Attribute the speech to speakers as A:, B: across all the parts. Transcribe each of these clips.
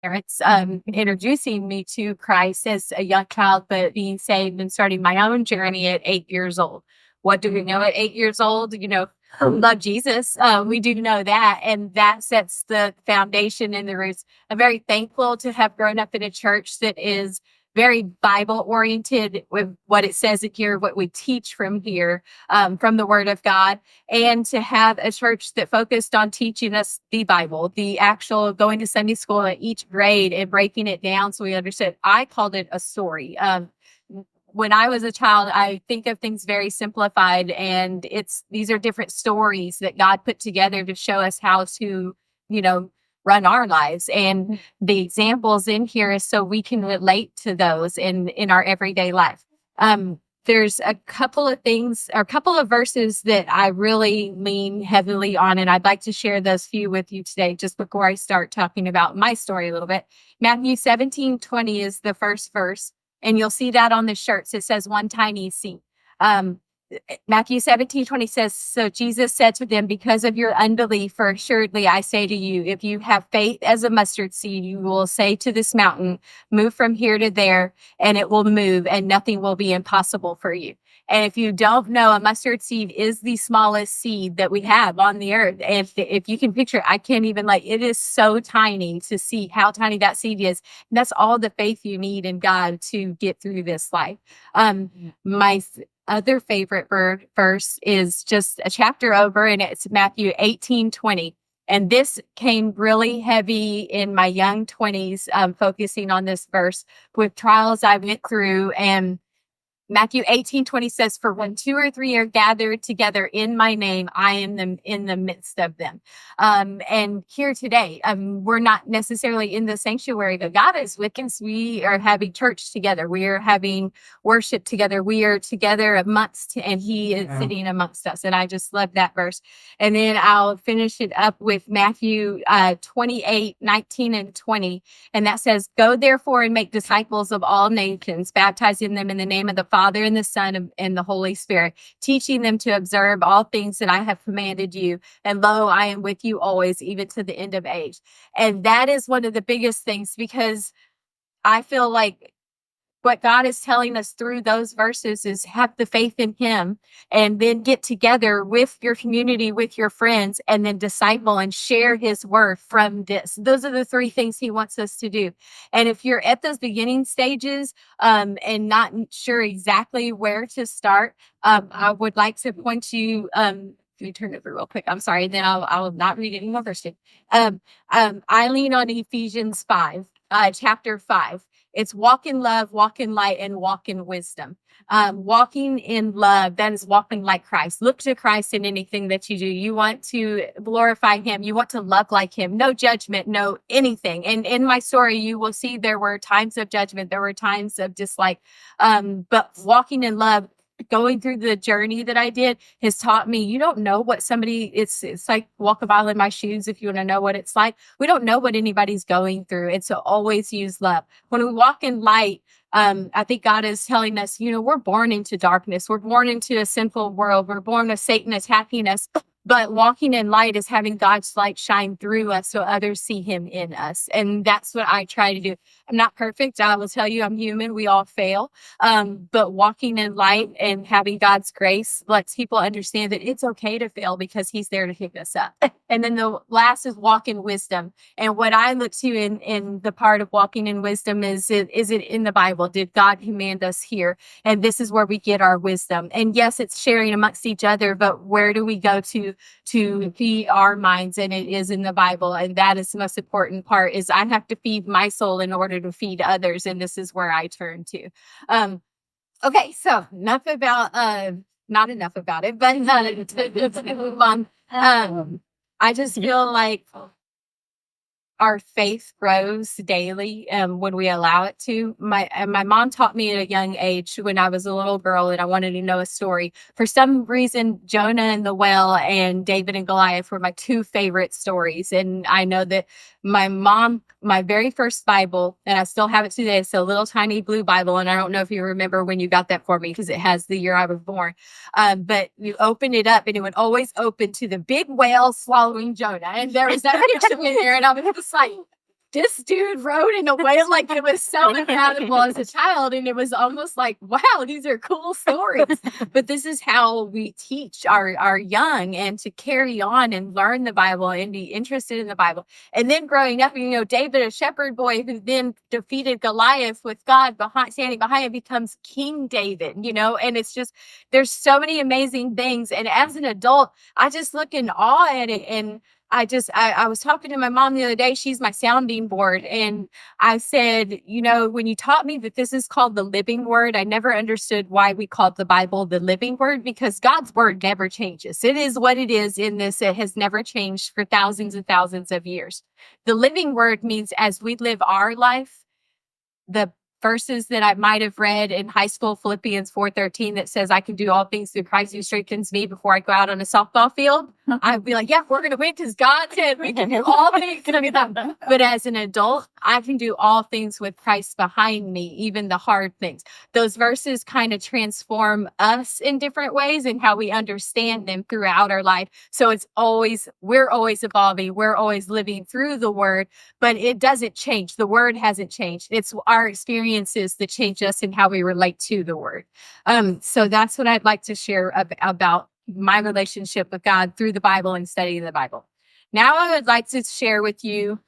A: parents introducing me to Christ as a young child, but being saved and starting my own journey at 8 years old. What do we know at 8 years old? Love Jesus. We do know that, and that sets the foundation and the roots. I'm very thankful to have grown up in a church that is very Bible oriented with what it says in here, what we teach from here, from the Word of God, and to have a church that focused on teaching us the Bible, the actual going to Sunday school at each grade and breaking it down so we understood. I called it a story. When I was a child, I think of things very simplified, and these are different stories that God put together to show us how to, you know, run our lives. And the examples in here is so we can relate to those in our everyday life. There's a couple of things, or a couple of verses that I really lean heavily on, and I'd like to share those few with you today, just before I start talking about my story a little bit. Matthew 17:20 is the first verse, and you'll see that on the shirts. It says one tiny seed. Matthew 17:20 says, so Jesus said to them, because of your unbelief, for assuredly I say to you, if you have faith as a mustard seed, you will say to this mountain, move from here to there, and it will move, and nothing will be impossible for you. And if you don't know, a mustard seed is the smallest seed that we have on the earth. And if you can picture, I can't even, it is so tiny to see how tiny that seed is. And that's all the faith you need in God to get through this life. My other favorite verse is just a chapter over, and it's Matthew 18:20. And this came really heavy in my young 20s, focusing on this verse with trials I went through. And Matthew 18:20 says, for when 2 or 3 are gathered together in my name, I am in the midst of them. And here today, we're not necessarily in the sanctuary, but God is with us. We are having church together. We are having worship together. We are together and he is sitting amongst us. And I just love that verse. And then I'll finish it up with Matthew 28:19 and 20. And that says, go therefore and make disciples of all nations, baptizing them in the name of the Father and the Son and the Holy Spirit, teaching them to observe all things that I have commanded you. And lo, I am with you always, even to the end of age. And that is one of the biggest things, because I feel like what God is telling us through those verses is have the faith in him, and then get together with your community, with your friends, and then disciple and share his word from this. Those are the 3 things he wants us to do. And if you're at those beginning stages, and not sure exactly where to start, I would like to point you, let me turn it through real quick. I'm sorry. Then I'll not read any more verses. I lean on Ephesians 5, chapter 5. It's walk in love, walk in light, and walk in wisdom. Walking in love, that is walking like Christ. Look to Christ in anything that you do. You want to glorify him. You want to love like him. No judgment, no anything. And in my story, you will see there were times of judgment. There were times of dislike. But walking in love, going through the journey that I did, has taught me, you don't know what it's like walk a mile in my shoes. If you want to know what it's like, we don't know what anybody's going through. And so always use love. When we walk in light, I think God is telling us, we're born into darkness. We're born into a sinful world. We're born with Satan attacking us. But walking in light is having God's light shine through us so others see him in us. And that's what I try to do. I'm not perfect. I will tell you, I'm human. We all fail. But walking in light and having God's grace lets people understand that it's okay to fail, because he's there to pick us up. And then the last is walk in wisdom. And what I look to in the part of walking in wisdom is it in the Bible? Did God command us here? And this is where we get our wisdom. And yes, it's sharing amongst each other, but where do we go to feed our minds? And it is in the Bible. And that is the most important part, is I have to feed my soul in order to feed others. And this is where I turn to. Okay, so not enough about it, but to move on. I just feel like our faith grows daily when we allow it to. My mom taught me at a young age, when I was a little girl and I wanted to know a story. For some reason, Jonah and the whale and David and Goliath were my 2 favorite stories. And I know that my very first Bible, and I still have it today, it's a little tiny blue Bible. And I don't know if you remember when you got that for me, because it has the year I was born. But you open it up and it would always open to the big whale swallowing Jonah. And there was that picture in there, and I was just like, this dude wrote in a way like it was so incredible as a child. And it was almost like, wow, these are cool stories. But this is how we teach our young, and to carry on and learn the Bible and be interested in the Bible. And then growing up, David, a shepherd boy who then defeated Goliath with God standing behind him, becomes King David, and it's just, there's so many amazing things. And as an adult, I just look in awe at it. And I was talking to my mom the other day. She's my sounding board. And I said, when you taught me that this is called the living word, I never understood why we called the Bible the living word, because God's word never changes. It is what it is in this. It has never changed for thousands and thousands of years. The living word means as we live our life, the verses that I might have read in high school, Philippians 4:13, that says I can do all things through Christ who strengthens me, before I go out on a softball field, I'd be like, yeah, we're going to win because God said we can do all things. But as an adult, I can do all things with Christ behind me, even the hard things. Those verses kind of transform us in different ways and how we understand them throughout our life. So we're always evolving. We're always living through the word, but it doesn't change. The word hasn't changed. It's our experiences that change us and how we relate to the word. So that's what I'd like to share about my relationship with God through the Bible and studying the Bible. Now I would like to share with you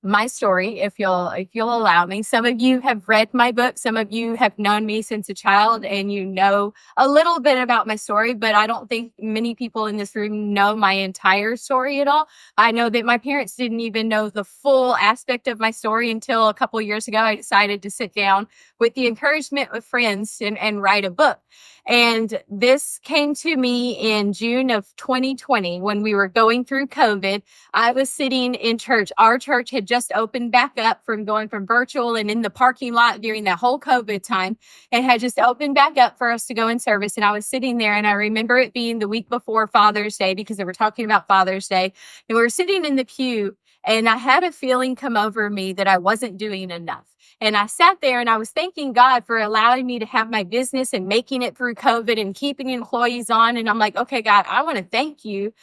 A: my story, if you'll allow me. Some of you have read my book. Some of you have known me since a child, and you know a little bit about my story, but I don't think many people in this room know my entire story at all. I know that my parents didn't even know the full aspect of my story until a couple of years ago. I decided to sit down with the encouragement of friends and write a book. And this came to me in June of 2020 when we were going through COVID. I was sitting in church. Our church had just opened back up from going from virtual and in the parking lot during that whole COVID time. It had just opened back up for us to go in service. And I was sitting there, and I remember it being the week before Father's Day, because they were talking about Father's Day. And we were sitting in the pew, and I had a feeling come over me that I wasn't doing enough. And I sat there and I was thanking God for allowing me to have my business and making it through COVID and keeping employees on. And I'm like, okay, God, I want to thank you,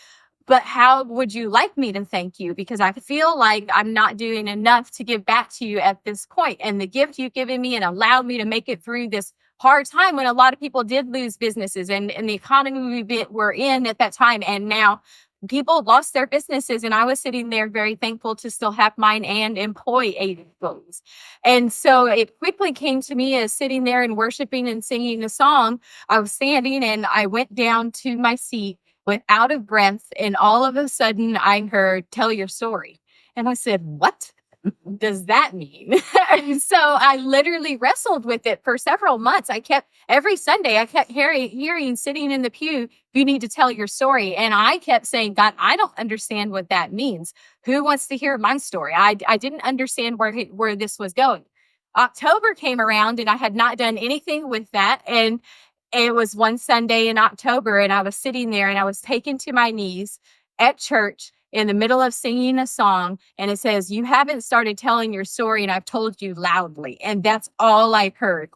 A: but how would you like me to thank you? Because I feel like I'm not doing enough to give back to you at this point. And the gift you've given me and allowed me to make it through this hard time when a lot of people did lose businesses, and the economy we're in at that time. And now people lost their businesses, and I was sitting there very thankful to still have mine and employ 8 employees. And so it quickly came to me as sitting there and worshiping and singing a song. I was standing, and I went down to my seat with out of breath, and all of a sudden I heard, "Tell your story." And I said, "What does that mean?" And so I literally wrestled with it for several months. Every Sunday, I kept hearing sitting in the pew, "You need to tell your story." And I kept saying, "God, I don't understand what that means. Who wants to hear my story?" I didn't understand where this was going. October came around, and I had not done anything with that. And it was one Sunday in October, and I was sitting there, and I was taken to my knees at church in the middle of singing a song, and it says, "You haven't started telling your story, and I've told you loudly." And that's all I heard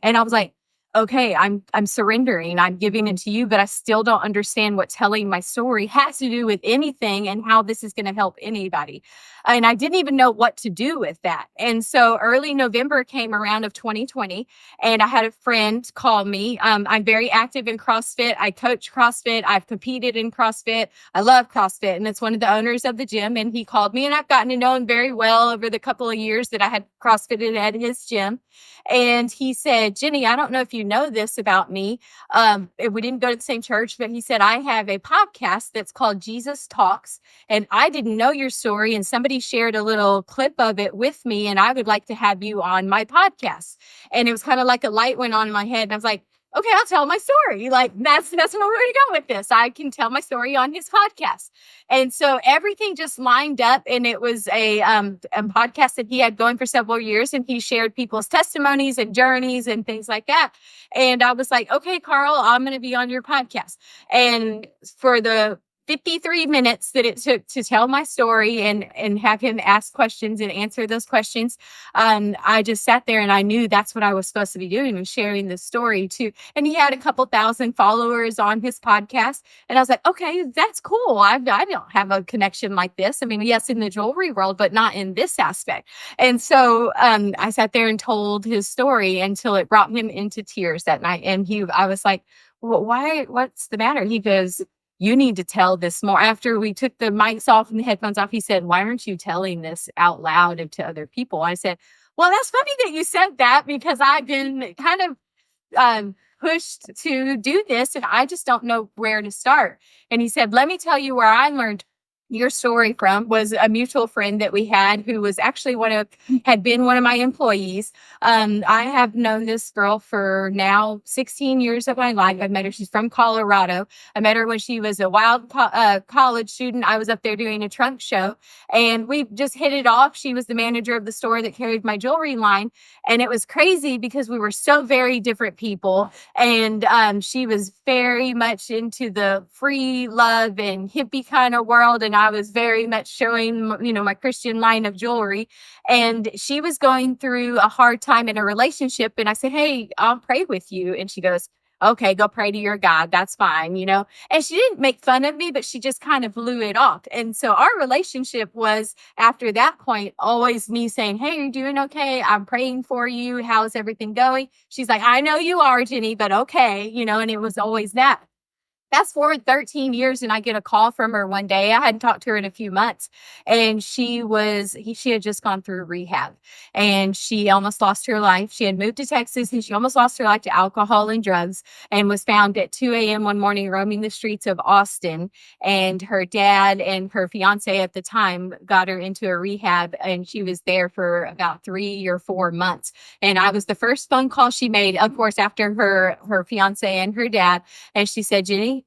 A: and I was like, okay, I'm surrendering. I'm giving it to you, but I still don't understand what telling my story has to do with anything and how this is going to help anybody. And I didn't even know what to do with that. And so early November came around of 2020, and I had a friend call me. I'm very active in CrossFit. I coach CrossFit. I've competed in CrossFit. I love CrossFit, and it's one of the owners of the gym. And he called me, and I've gotten to know him very well over the couple of years that I had CrossFitted at his gym. And he said, "Jenny, I don't know if you know this about me." We didn't go to the same church, but he said, "I have a podcast that's called Jesus Talks, and I didn't know your story, and somebody shared a little clip of it with me, and I would like to have you on my podcast." And it was kind of like a light went on in my head, and I was like, okay, I'll tell my story. Like, that's where we're going to go with this. I can tell my story on his podcast. And so everything just lined up, and it was a podcast that he had going for several years, and he shared people's testimonies and journeys and things like that. And I was like, okay, Carl, I'm going to be on your podcast. And for the 53 minutes that it took to tell my story and have him ask questions and answer those questions. I just sat there and I knew that's what I was supposed to be doing, was sharing this story too. And he had a couple thousand followers on his podcast. And I was like, okay, that's cool. I don't have a connection like this. I mean, yes, in the jewelry world, but not in this aspect. And so I sat there and told his story until it brought him into tears that night. And I was like, well, why? What's the matter? He goes, you need to tell this more. After we took the mics off and the headphones off, he said, why aren't you telling this out loud and to other people? I said, well, that's funny that you said that, because I've been kind of pushed to do this and I just don't know where to start. And he said, let me tell you where I learned your story from. Was a mutual friend that we had who was actually had been one of my employees. I have known this girl for now 16 years of my life. I met her. She's from Colorado. I met her when she was a wild college student. I was up there doing a trunk show and we just hit it off. She was the manager of the store that carried my jewelry line. And it was crazy because we were so very different people. And she was very much into the free love and hippie kind of world. And I was very much showing, my Christian line of jewelry. And she was going through a hard time in a relationship. And I said, hey, I'll pray with you. And she goes, okay, go pray to your God. That's fine, And she didn't make fun of me, but she just kind of blew it off. And so our relationship was, after that point, always me saying, hey, are you doing okay? I'm praying for you. How's everything going? She's like, I know you are, Jenny, but okay, and it was always that. Fast forward 13 years and I get a call from her one day. I hadn't talked to her in a few months, and she had just gone through rehab and she almost lost her life. She had moved to Texas and she almost lost her life to alcohol and drugs, and was found at 2 a.m. one morning roaming the streets of Austin. And her dad and her fiance at the time got her into a rehab, and she was there for about 3 or 4 months. And I was the first phone call she made, of course, after her fiance and her dad. And she said, Jenny,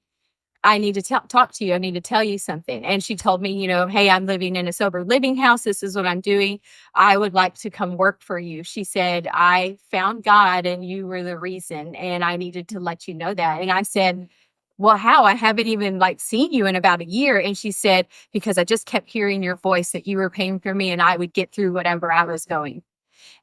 A: I need to talk to you. I need to tell you something. And she told me, hey, I'm living in a sober living house. This is what I'm doing. I would like to come work for you. She said, I found God and you were the reason. And I needed to let you know that. And I said, well, how? I haven't even seen you in about a year. And she said, because I just kept hearing your voice, that you were praying for me and I would get through whatever I was going.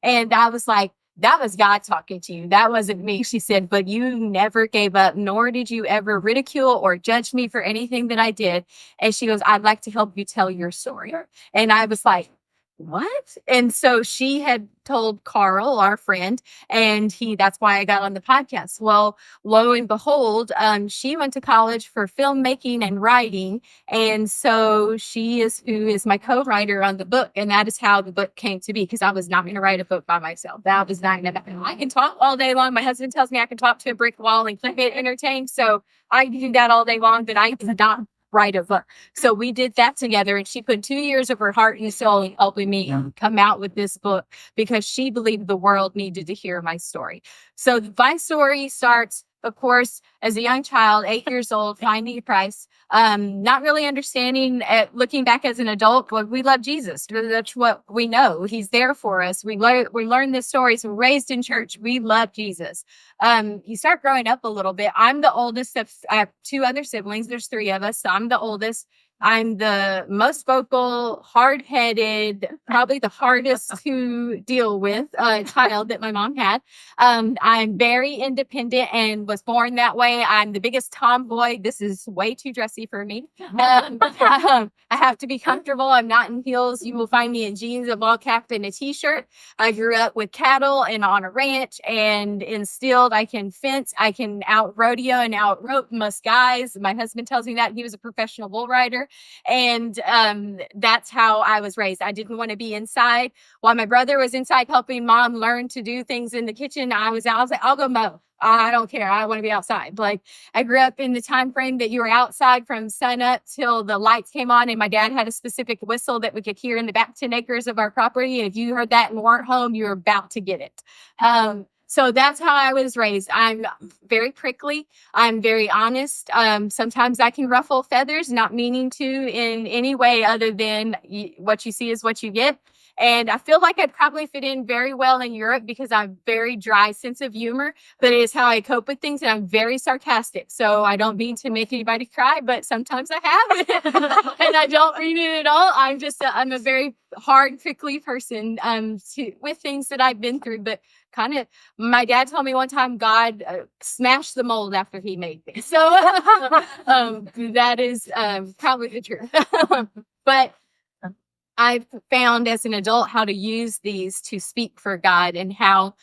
A: And I was like, that was God talking to you. That wasn't me. She said, but you never gave up, nor did you ever ridicule or judge me for anything that I did. And she goes, I'd like to help you tell your story. And I was like, what? And so she had told Carl, our friend, and that's why I got on the podcast. Well, lo and behold, she went to college for filmmaking and writing. And so she is who is my co-writer on the book. And that is how the book came to be, because I was not going to write a book by myself. That was not going to happen. I can talk all day long. My husband tells me I can talk to a brick wall and get entertained. So I do that all day long, but I could not write a book. So we did that together, and she put 2 years of her heart and soul in helping me come out with this book, because she believed the world needed to hear my story. So my story starts, of course, as a young child, 8 years old, finding Christ, not really understanding, looking back as an adult, but we love Jesus. That's what we know. He's there for us. We learn this story. So we're raised in church. We love Jesus. You start growing up a little bit. I'm the oldest of, I have 2 other siblings. There's 3 of us. So I'm the oldest. I'm the most vocal, hard-headed, probably the hardest to deal with child that my mom had. I'm very independent and was born that way. I'm the biggest tomboy. This is way too dressy for me. I have to be comfortable. I'm not in heels. You will find me in jeans, a ball cap, and a t-shirt. I grew up with cattle and on a ranch, and instilled I can fence, I can out rodeo and out rope most guys. My husband tells me that he was a professional bull rider. And that's how I was raised. I didn't want to be inside. While my brother was inside helping mom learn to do things in the kitchen, I was out. I was like, I'll go mow. I don't care. I want to be outside. I grew up in the time frame that you were outside from sun up till the lights came on. And my dad had a specific whistle that we could hear in the back 10 acres of our property. And if you heard that and weren't home, you were about to get it. So that's how I was raised. I'm very prickly. I'm very honest. Sometimes I can ruffle feathers, not meaning to in any way other than what you see is what you get. And I feel like I'd probably fit in very well in Europe because I'm very dry sense of humor, but it is how I cope with things. And I'm very sarcastic. So I don't mean to make anybody cry, but sometimes I have. And I don't mean it at all. I'm a very hard, prickly person with things that I've been through. But kind of, my dad told me one time God smashed the mold after he made me. So that is probably the truth. But I've found as an adult how to use these to speak for God, and how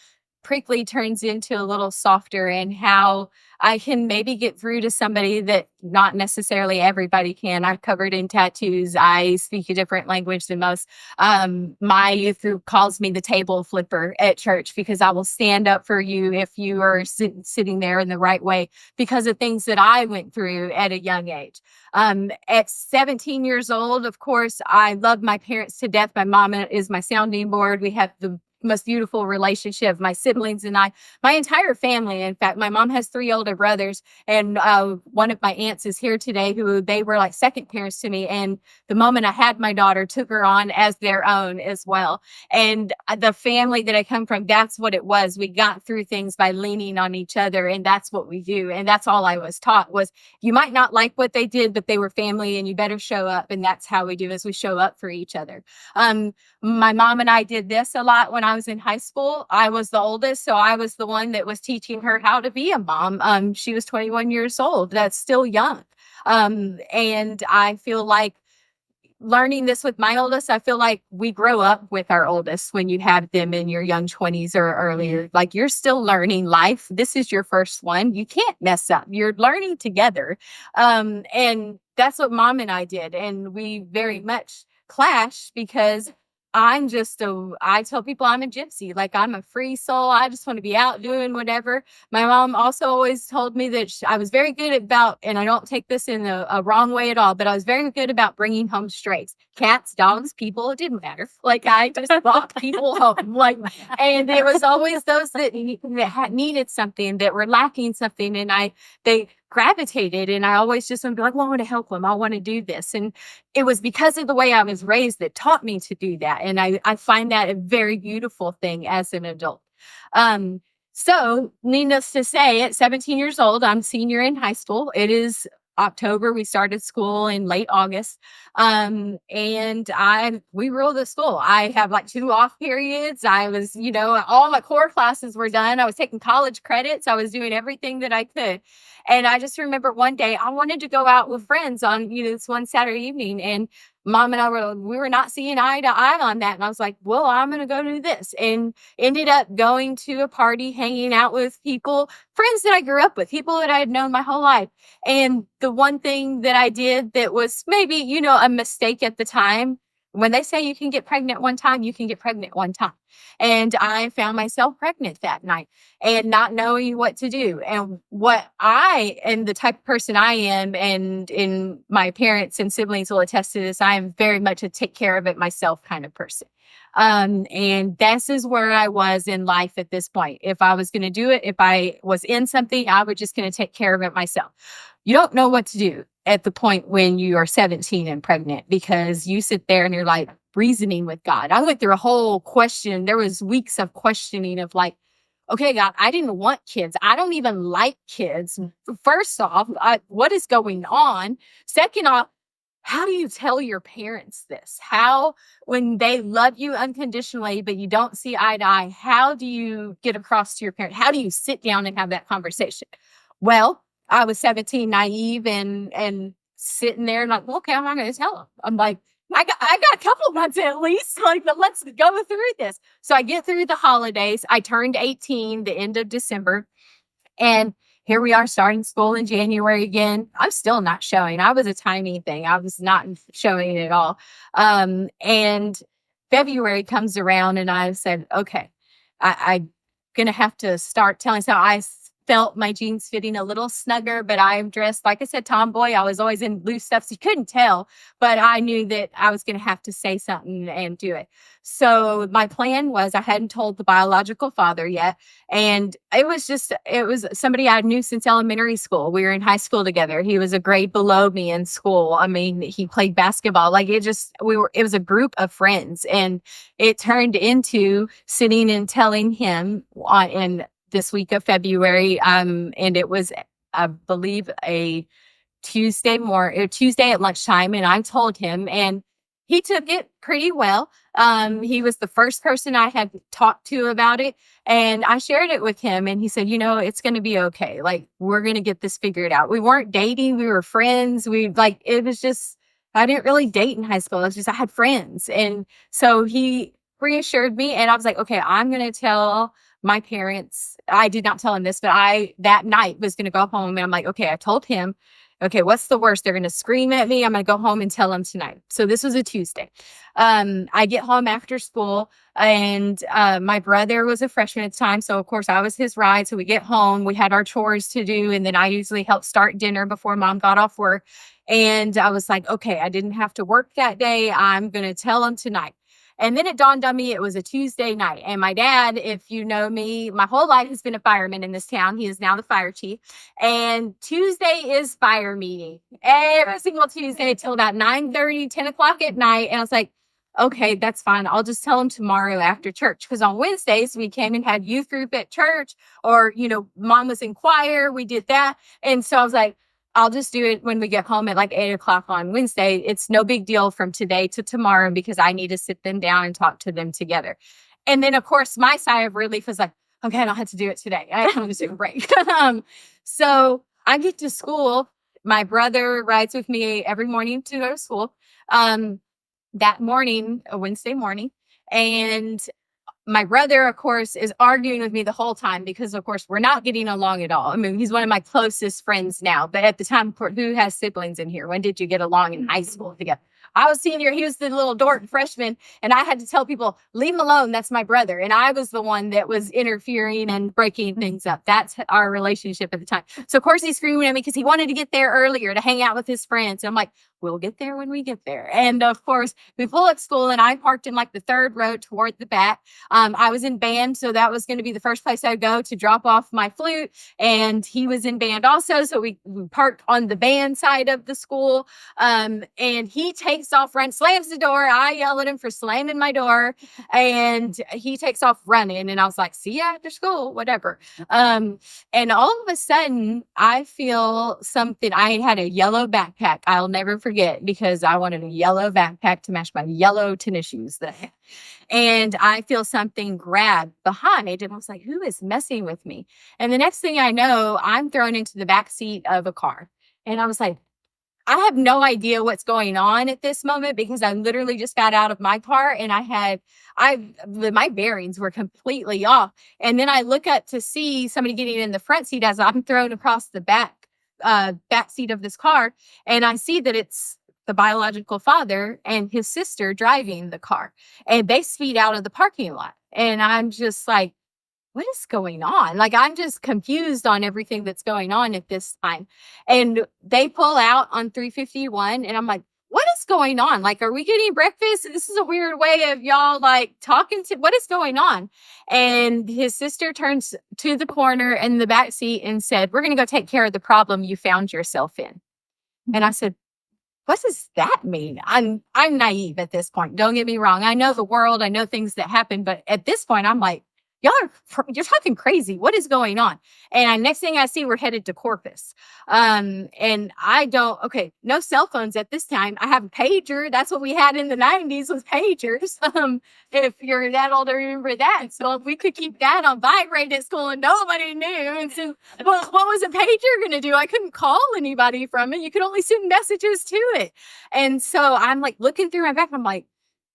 A: prickly turns into a little softer, and how I can maybe get through to somebody that not necessarily everybody can. I'm covered in tattoos. I speak a different language than most. My youth group calls me the table flipper at church, because I will stand up for you if you are sitting there in the right way, because of things that I went through at a young age. At 17 years old, of course, I love my parents to death. My mom is my sounding board. We have the most beautiful relationship, my siblings and I, my entire family. In fact, my mom has 3 older brothers, and one of my aunts is here today, who they were like second parents to me. And the moment I had my daughter, took her on as their own as well. And the family that I come from, that's what it was. We got through things by leaning on each other, and that's what we do. And that's all I was taught was, you might not like what they did, but they were family, and you better show up. And that's how we do, is we show up for each other. My mom and I did this a lot when I was in high school. I was the oldest, so I was the one that was teaching her how to be a mom. She was 21 years old. That's still young. And I feel like learning this with my oldest, I feel like we grow up with our oldest when you have them in your young 20s or earlier. Like, you're still learning life. This is your first one. You can't mess up. You're learning together. And that's what mom and I did. And we very much clash, because I tell people I'm a gypsy. Like, I'm a free soul. I just want to be out doing whatever. My mom also always told me that I was very good about, and I don't take this in a wrong way at all, but I was very good about bringing home strays, cats, dogs, people. It didn't matter. Like, I just brought people home. Like, and it was always those that needed something, that were lacking something. And they gravitated, and I always just would be like, well, I want to help them. I want to do this. And it was because of the way I was raised that taught me to do that. And I find that a very beautiful thing as an adult. So needless to say, at 17 years old, I'm senior in high school. It is October. We started school in late August. And we ruled the school. I have like 2 off periods. I was, all my core classes were done. I was taking college credits. I was doing everything that I could. And I just remember one day I wanted to go out with friends on, this one Saturday evening, and mom and I were not seeing eye to eye on that. And I was like, well, I'm going to go do this, and ended up going to a party, hanging out with people, friends that I grew up with, people that I had known my whole life. And the one thing that I did that was maybe, a mistake at the time, when they say you can get pregnant one time, you can get pregnant one time. And I found myself pregnant that night, and not knowing what to do. And the type of person I am, and my parents and siblings will attest to this, I am very much a take care of it myself kind of person. And this is where I was in life at this point. If I was going to do it, if I was in something, I was just going to take care of it myself. You don't know what to do at the point when you are 17 and pregnant, because you sit there and you're like reasoning with God. I went through a whole question. There was weeks of questioning of like, okay, God, I didn't want kids. I don't even like kids. First off, what is going on? Second off, how do you tell your parents this? How, when they love you unconditionally, but you don't see eye to eye, how do you get across to your parent? How do you sit down and have that conversation? Well, I was 17, naive, and sitting there like, well, okay, I'm not going to tell them. I'm like, I got a couple months at least. Like, but let's go through this. So I get through the holidays. I turned 18 the end of December, and here we are starting school in January again. I'm still not showing. I was a tiny thing. I was not showing at all. And February comes around, and I said, okay, I'm going to have to start telling. So I felt my jeans fitting a little snugger, but I'm dressed, like I said, tomboy. I was always in loose stuff, so you couldn't tell, but I knew that I was going to have to say something and do it. So my plan was, I hadn't told the biological father yet. And it was somebody I knew since elementary school. We were in high school together. He was a grade below me in school. I mean, he played basketball. Like it was a group of friends. And it turned into sitting and telling him in this week of February. And it was, I believe, a Tuesday at lunchtime. And I told him, and he took it pretty well. He was the first person I had talked to about it. And I shared it with him, and he said, it's going to be okay. Like, we're going to get this figured out. We weren't dating. We were friends. It was just, I didn't really date in high school. It's just, I had friends. And so he reassured me, and I was like, okay, I'm going to tell my parents. I did not tell him this, but that night was going to go home, and I'm like, okay, I told him, okay, what's the worst? They're going to scream at me. I'm going to go home and tell them tonight. So this was a Tuesday. I get home after school, and my brother was a freshman at the time. So of course I was his ride. So we get home, we had our chores to do. And then I usually help start dinner before mom got off work. And I was like, okay, I didn't have to work that day. I'm going to tell them tonight. And then it dawned on me it was a Tuesday night. And my dad, if you know me, my whole life has been a fireman in this town. He is now the fire chief. And Tuesday is fire meeting every single Tuesday till about 9:30, 10 o'clock at night. And I was like, okay, that's fine. I'll just tell him tomorrow after church. Because on Wednesdays, we came and had youth group at church, or, mom was in choir. We did that. And so I was like, I'll just do it when we get home at like 8 o'clock on Wednesday. It's no big deal from today to tomorrow because I need to sit them down and talk to them together. And then, of course, my sigh of relief was like, okay, I don't have to do it today. I have to take a break. So I get to school. My brother rides with me every morning to go to school. That morning, a Wednesday morning. And my brother, of course, is arguing with me the whole time because, of course, we're not getting along at all. I mean, he's one of my closest friends now. But at the time, who has siblings in here? When did you get along in high school together? I was senior. He was the little dork freshman. And I had to tell people, leave him alone. That's my brother. And I was the one that was interfering and breaking things up. That's our relationship at the time. So, of course, he's screaming at me because he wanted to get there earlier to hang out with his friends. And I'm like, we'll get there when we get there. And of course, we pull up school, and I parked in like the third row toward the back. I was in band, so that was going to be the first place I'd go to drop off my flute. And he was in band also. So we parked on the band side of the school. And he takes off, slams the door. I yell at him for slamming my door, and he takes off running. And I was like, see you after school, whatever. And all of a sudden, I feel something. I had a yellow backpack. I'll never forget, because I wanted a yellow backpack to match my yellow tennis shoes that I had. And I feel something grab behind, and I was like, who is messing with me? And the next thing I know, I'm thrown into the back seat of a car. And I was like, I have no idea what's going on at this moment, because I literally just got out of my car, and my bearings were completely off. And then I look up to see somebody getting in the front seat as I'm thrown across the back seat of this car. And I see that it's the biological father and his sister driving the car, and they speed out of the parking lot. And I'm just like, what is going on? Like, I'm just confused on everything that's going on at this time. And they pull out on 351, and I'm like, what is going on? Like, are we getting breakfast? This is a weird way of y'all like talking to, what is going on? And his sister turns to the corner in the back seat and said, we're going to go take care of the problem you found yourself in. And I said, what does that mean? I'm naive at this point. Don't get me wrong. I know the world. I know things that happen. But at this point, I'm like, you're talking crazy. What is going on? And next thing I see, we're headed to Corpus. And no cell phones at this time. I have a pager. That's what we had in the 90s, was pagers. If you're that old to remember that. So we could keep that on vibrate at school and nobody knew. And so, well, what was a pager going to do? I couldn't call anybody from it. You could only send messages to it. And so I'm like looking through my back. I'm like,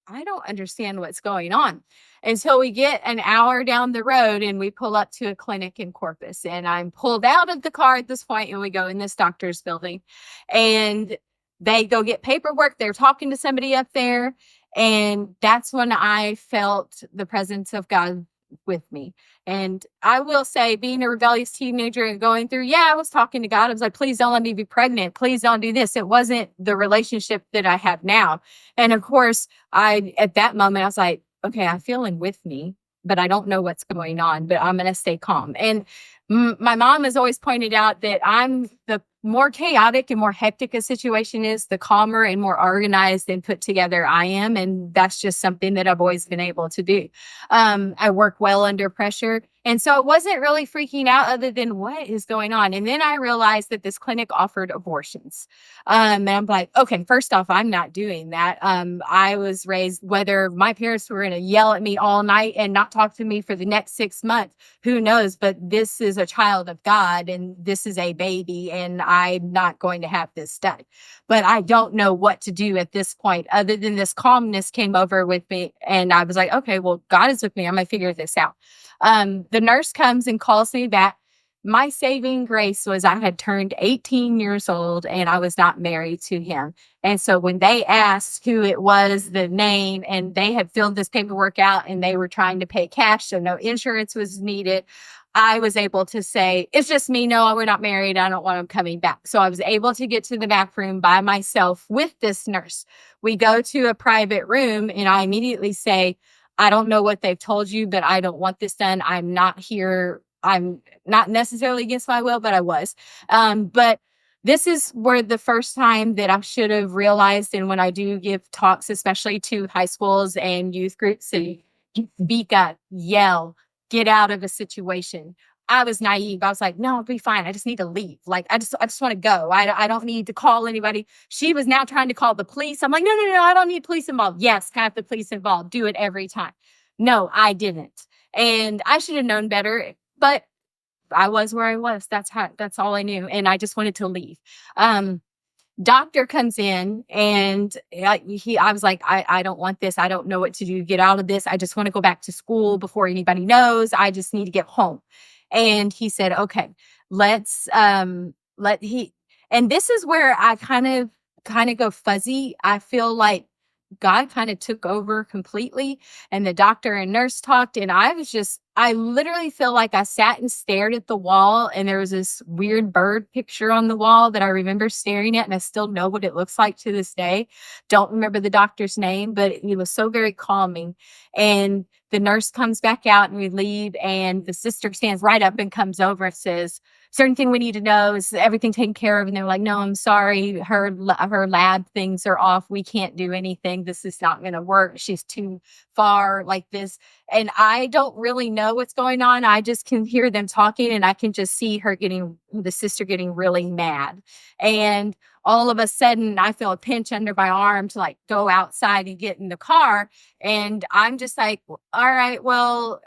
A: I don't understand what's going on. Until we get an hour down the road and we pull up to a clinic in Corpus. And I'm pulled out of the car at this point, and we go in this doctor's building, and they go get paperwork. They're talking to somebody up there. And that's when I felt the presence of God with me. And I will say, being a rebellious teenager and going through, I was talking to God. I was like, please don't let me be pregnant. Please don't do this. It wasn't the relationship that I have now. And of course, at that moment, I was like, okay, I'm feeling with me, but I don't know what's going on, but I'm going to stay calm. And my mom has always pointed out that I'm the more chaotic and more hectic a situation is, the calmer and more organized and put together I am. And that's just something that I've always been able to do. I work well under pressure. And so it wasn't really freaking out other than what is going on. And then I realized that this clinic offered abortions. And I'm like, okay, first off, I'm not doing that. I was raised, whether my parents were going to yell at me all night and not talk to me for the next 6 months, who knows? But this is a child of God and this is a baby, and I'm not going to have this done. But I don't know what to do at this point other than this calmness came over with me. And I was like, okay, well, God is with me. I'm going to figure this out. The nurse comes and calls me back. My saving grace was I had turned 18 years old and I was not married to him. And so when they asked who it was, the name, and they had filled this paperwork out and they were trying to pay cash, so no insurance was needed, I was able to say, it's just me. No, we're not married. I don't want him coming back. So I was able to get to the back room by myself with this nurse. We go to a private room and I immediately say, I don't know what they've told you, but I don't want this done. I'm not here. I'm not necessarily against my will, but I was. But this is where the first time that I should have realized, and when I do give talks, especially to high schools and youth groups, and speak up, yell, get out of a situation. I was naive. I was like, no, I'll be fine. I just need to leave. Like, I just want to go. I don't need to call anybody. She was now trying to call the police. I'm like, no, I don't need police involved. Yes, have the police involved. Do it every time. No, I didn't. And I should have known better, but I was where I was. That's all I knew. And I just wanted to leave. Doctor comes in and I was like, I don't want this. I don't know what to do. Get out of this. I just want to go back to school before anybody knows. I just need to get home. And he said, okay, and this is where I kind of go fuzzy. I feel like God kind of took over completely, and the doctor and nurse talked, and I literally feel like I sat and stared at the wall, and there was this weird bird picture on the wall that I remember staring at, and I still know what it looks like to this day. Don't remember the doctor's name, but he was so very calming. And the nurse comes back out and we leave, and the sister stands right up and comes over and says, is there anything we need to know? Is everything taken care of? And they're like, no, I'm sorry. Her lab things are off. We can't do anything. This is not going to work. She's too far like this. And I don't really know what's going on. I just can hear them talking, and I can just see the sister getting really mad. And all of a sudden I feel a pinch under my arm to like go outside and get in the car. And I'm just like, all right, well,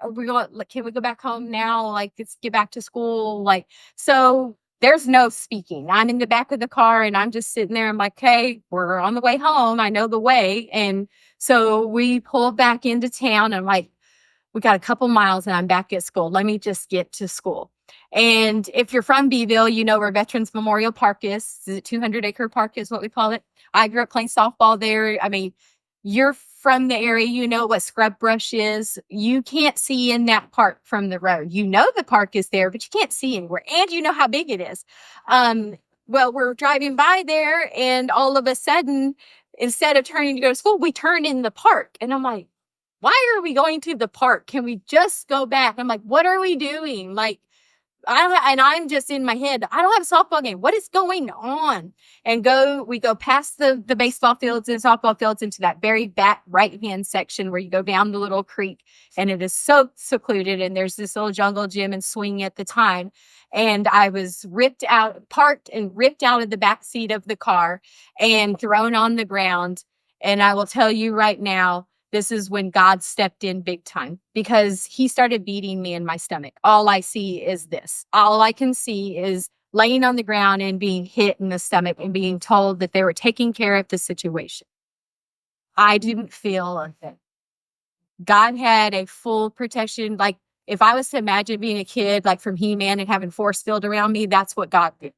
A: can we go back home now? Like, let's get back to school. Like, so there's no speaking. I'm in the back of the car and I'm just sitting there. I'm like, hey, we're on the way home. I know the way. And so we pull back into town, and I'm like, we got a couple miles and I'm back at school. Let me just get to school. And if you're from Beeville, you know where Veterans Memorial Park is. The 200-acre park is what we call it. I grew up playing softball there. I mean, you're from the area, you know what scrub brush is. You can't see in that park from the road. You know the park is there, but you can't see anywhere. And you know how big it is. Well, we're driving by there, and all of a sudden, instead of turning to go to school, we turn in the park. And I'm like, why are we going to the park? Can we just go back? I'm like, what are we doing? Like, I'm just in my head, I don't have a softball game. What is going on? And we go past the baseball fields and softball fields into that very back right-hand section where you go down the little creek, and it is so secluded. And there's this little jungle gym and swing at the time. And I was parked and ripped out of the back seat of the car and thrown on the ground. And I will tell you right now, this is when God stepped in big time, because he started beating me in my stomach. All I see is this. All I can see is laying on the ground and being hit in the stomach and being told that they were taking care of the situation. I didn't feel a thing. God had a full protection. Like, if I was to imagine being a kid, like from He-Man and having force field around me, that's what God did.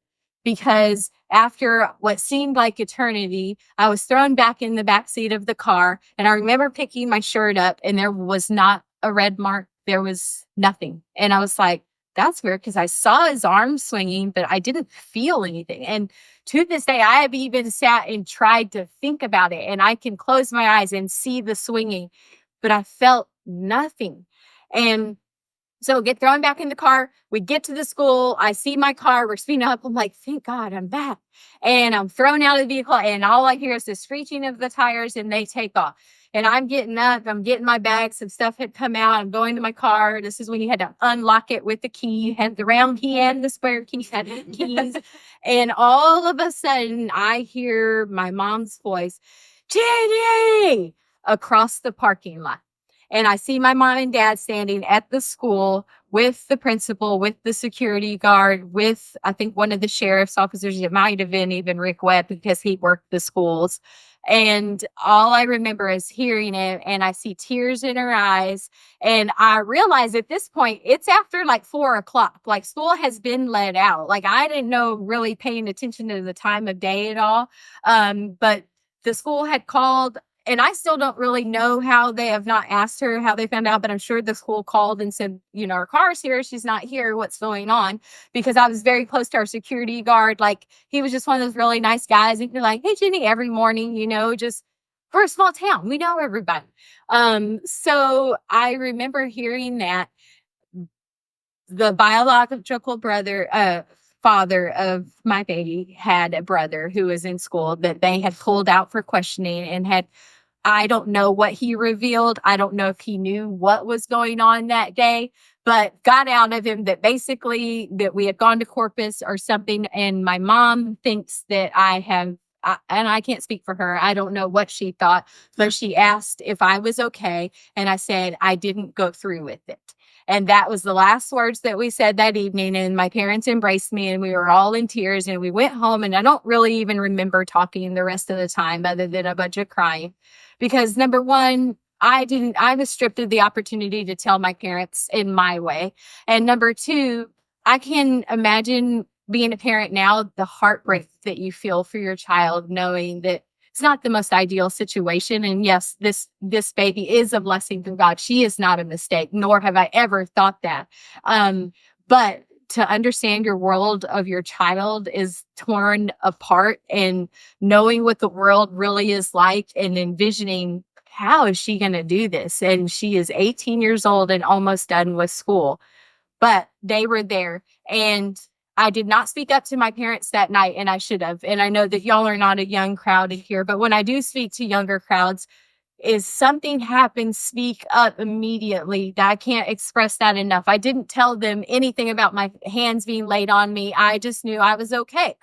A: Because after what seemed like eternity, I was thrown back in the back seat of the car, and I remember picking my shirt up, and there was not a red mark. there was nothing. And I was like, that's weird because I saw his arms swinging, but I didn't feel anything. And to this day, I have even sat and tried to think about it, and I can close my eyes and see the swinging, but I felt nothing. And so get thrown back in the car. We get to the school. I see my car. We're speeding up. I'm like, thank God I'm back. And I'm thrown out of the vehicle. And all I hear is the screeching of the tires, and they take off. And I'm getting up. I'm getting my bags. Some stuff had come out. I'm going to my car. This is when you had to unlock it with the key. You had the round key and the square key. Had keys. And all of a sudden, I hear my mom's voice, Jenny, across the parking lot. And I see my mom and dad standing at the school with the principal, with the security guard, with, I think, one of the sheriff's officers. It might have been even Rick Webb because he worked the schools. And all I remember is hearing it, and I see tears in her eyes. And I realize at this point, it's after like 4:00. Like, school has been let out. Like, I didn't know, really paying attention to the time of day at all. But the school had called. And I still don't really know how. They have not asked her how they found out, but I'm sure the school called and said, our car's here. She's not here. What's going on? Because I was very close to our security guard. Like, he was just one of those really nice guys. And you're like, hey, Jenny, every morning, just we're a small town. We know everybody. So I remember hearing that the biological father of my baby had a brother who was in school that they had pulled out for questioning and I don't know what he revealed. I don't know if he knew what was going on that day, but got out of him that basically that we had gone to Corpus or something. And my mom thinks that and I can't speak for her. I don't know what she thought, but she asked if I was okay. And I said, I didn't go through with it. And that was the last words that we said that evening. And my parents embraced me, and we were all in tears, and we went home. And I don't really even remember talking the rest of the time other than a bunch of crying, because number one, I was stripped of the opportunity to tell my parents in my way. And number two, I can imagine being a parent now, the heartbreak that you feel for your child, knowing that it's not the most ideal situation. And yes, this baby is a blessing from God. She is not a mistake, nor have I ever thought that. But to understand your world of your child is torn apart, and knowing what the world really is like and envisioning, how is she going to do this? And she is 18 years old and almost done with school. But they were there, and I did not speak up to my parents that night, and I should have. And I know that y'all are not a young crowd in here, but when I do speak to younger crowds, is something happens, speak up immediately. I can't express that enough. I didn't tell them anything about my hands being laid on me. I just knew I was okay.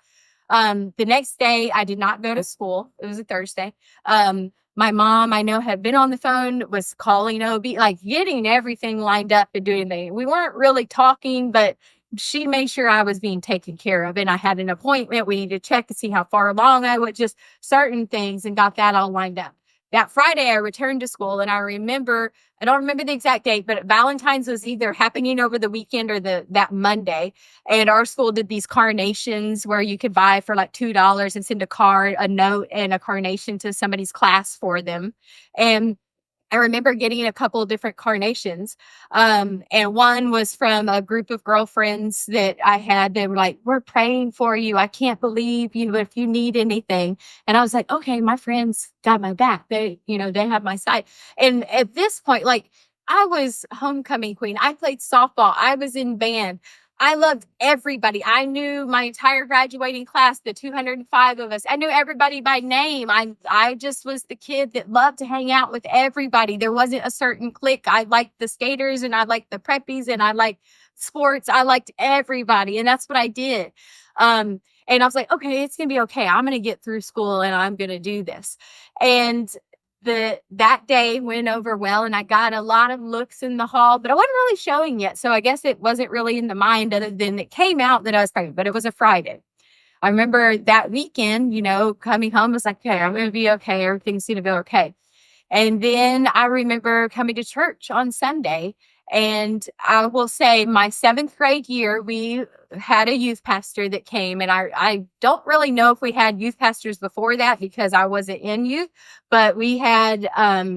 A: The next day, I did not go to school. It was a Thursday. My mom, I know, had been on the phone, was calling OB, like getting everything lined up and doing things. We weren't really talking, but she made sure I was being taken care of. And I had an appointment. We needed to check to see how far along I would, just certain things, and got that all lined up. That Friday, I returned to school, and I don't remember the exact date, but Valentine's was either happening over the weekend or that Monday. And our school did these carnations where you could buy for like $2 and send a note and a carnation to somebody's class for them. And I remember getting a couple of different carnations. And one was from a group of girlfriends that I had. They were like, we're praying for you. I can't believe you if you need anything. And I was like, okay, my friends got my back. They have my side. And at this point, like, I was homecoming queen. I played softball. I was in band. I loved everybody. I knew my entire graduating class, the 205 of us. I knew everybody by name. I just was the kid that loved to hang out with everybody. There wasn't a certain clique. I liked the skaters, and I liked the preppies, and I liked sports. I liked everybody. And that's what I did. And I was like, okay, it's going to be okay. I'm going to get through school, and I'm going to do this. And that day went over well, and I got a lot of looks in the hall, but I wasn't really showing yet. So I guess it wasn't really in the mind, other than it came out that I was pregnant, but it was a Friday. I remember that weekend, coming home, I was like, okay, I'm going to be okay. Everything's going to be okay. And then I remember coming to church on Sunday, And I will say my 7th grade year, we had a youth pastor that came, and I don't really know if we had youth pastors before that because I wasn't in youth, but we had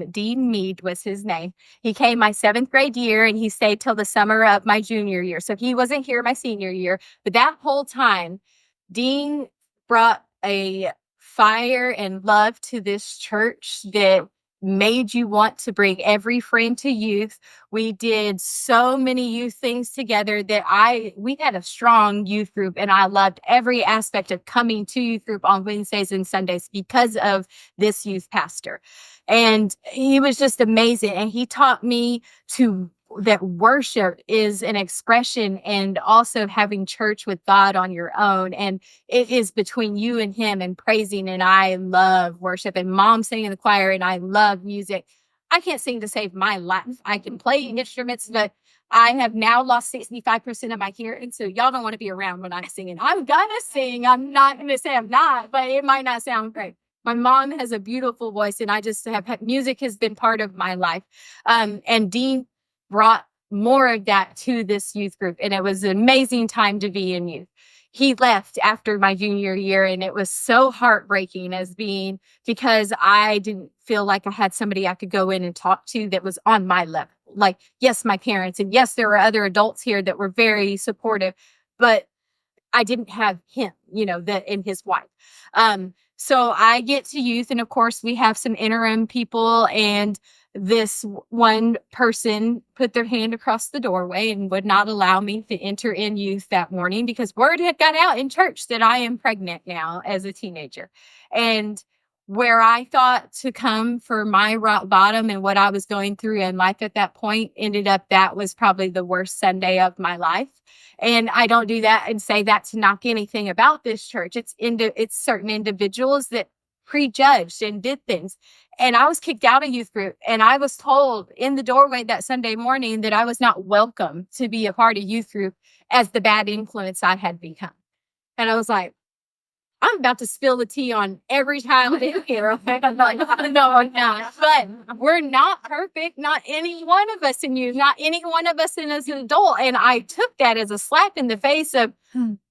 A: Dean Mead was his name. He came my 7th grade year, and he stayed till the summer of my junior year. So he wasn't here my senior year, but that whole time, Dean brought a fire and love to this church that made you want to bring every friend to youth. We did so many youth things together that we had a strong youth group, and I loved every aspect of coming to youth group on Wednesdays and Sundays because of this youth pastor. And he was just amazing. And he taught me that worship is an expression and also having church with God on your own. And it is between you and him and praising. And I love worship, and mom singing in the choir, and I love music. I can't sing to save my life. I can play instruments, but I have now lost 65% of my hearing. So y'all don't want to be around when I'm singing. I'm going to sing. I'm not going to say I'm not, but it might not sound great. My mom has a beautiful voice, and I just music has been part of my life. And Dean brought more of that to this youth group. And it was an amazing time to be in youth. He left after my junior year, and it was so heartbreaking because I didn't feel like I had somebody I could go in and talk to that was on my level. Like, yes, my parents, and yes, there were other adults here that were very supportive, but I didn't have him, and his wife. So I get to youth, and of course we have some interim people, and this one person put their hand across the doorway and would not allow me to enter in youth that morning because word had got out in church that I am pregnant now as a teenager. And where I thought to come for my rock bottom and what I was going through in life at that point ended up that was probably the worst Sunday of my life. And I don't do that and say that to knock anything about this church. It's certain individuals that prejudged and did things. And I was kicked out of youth group, and I was told in the doorway that Sunday morning that I was not welcome to be a part of youth group as the bad influence I had become. And I was like, I'm about to spill the tea on every child in here. Okay? I'm like, no, I'm not. But we're not perfect. Not any one of us in youth, not any one of us as an adult. And I took that as a slap in the face of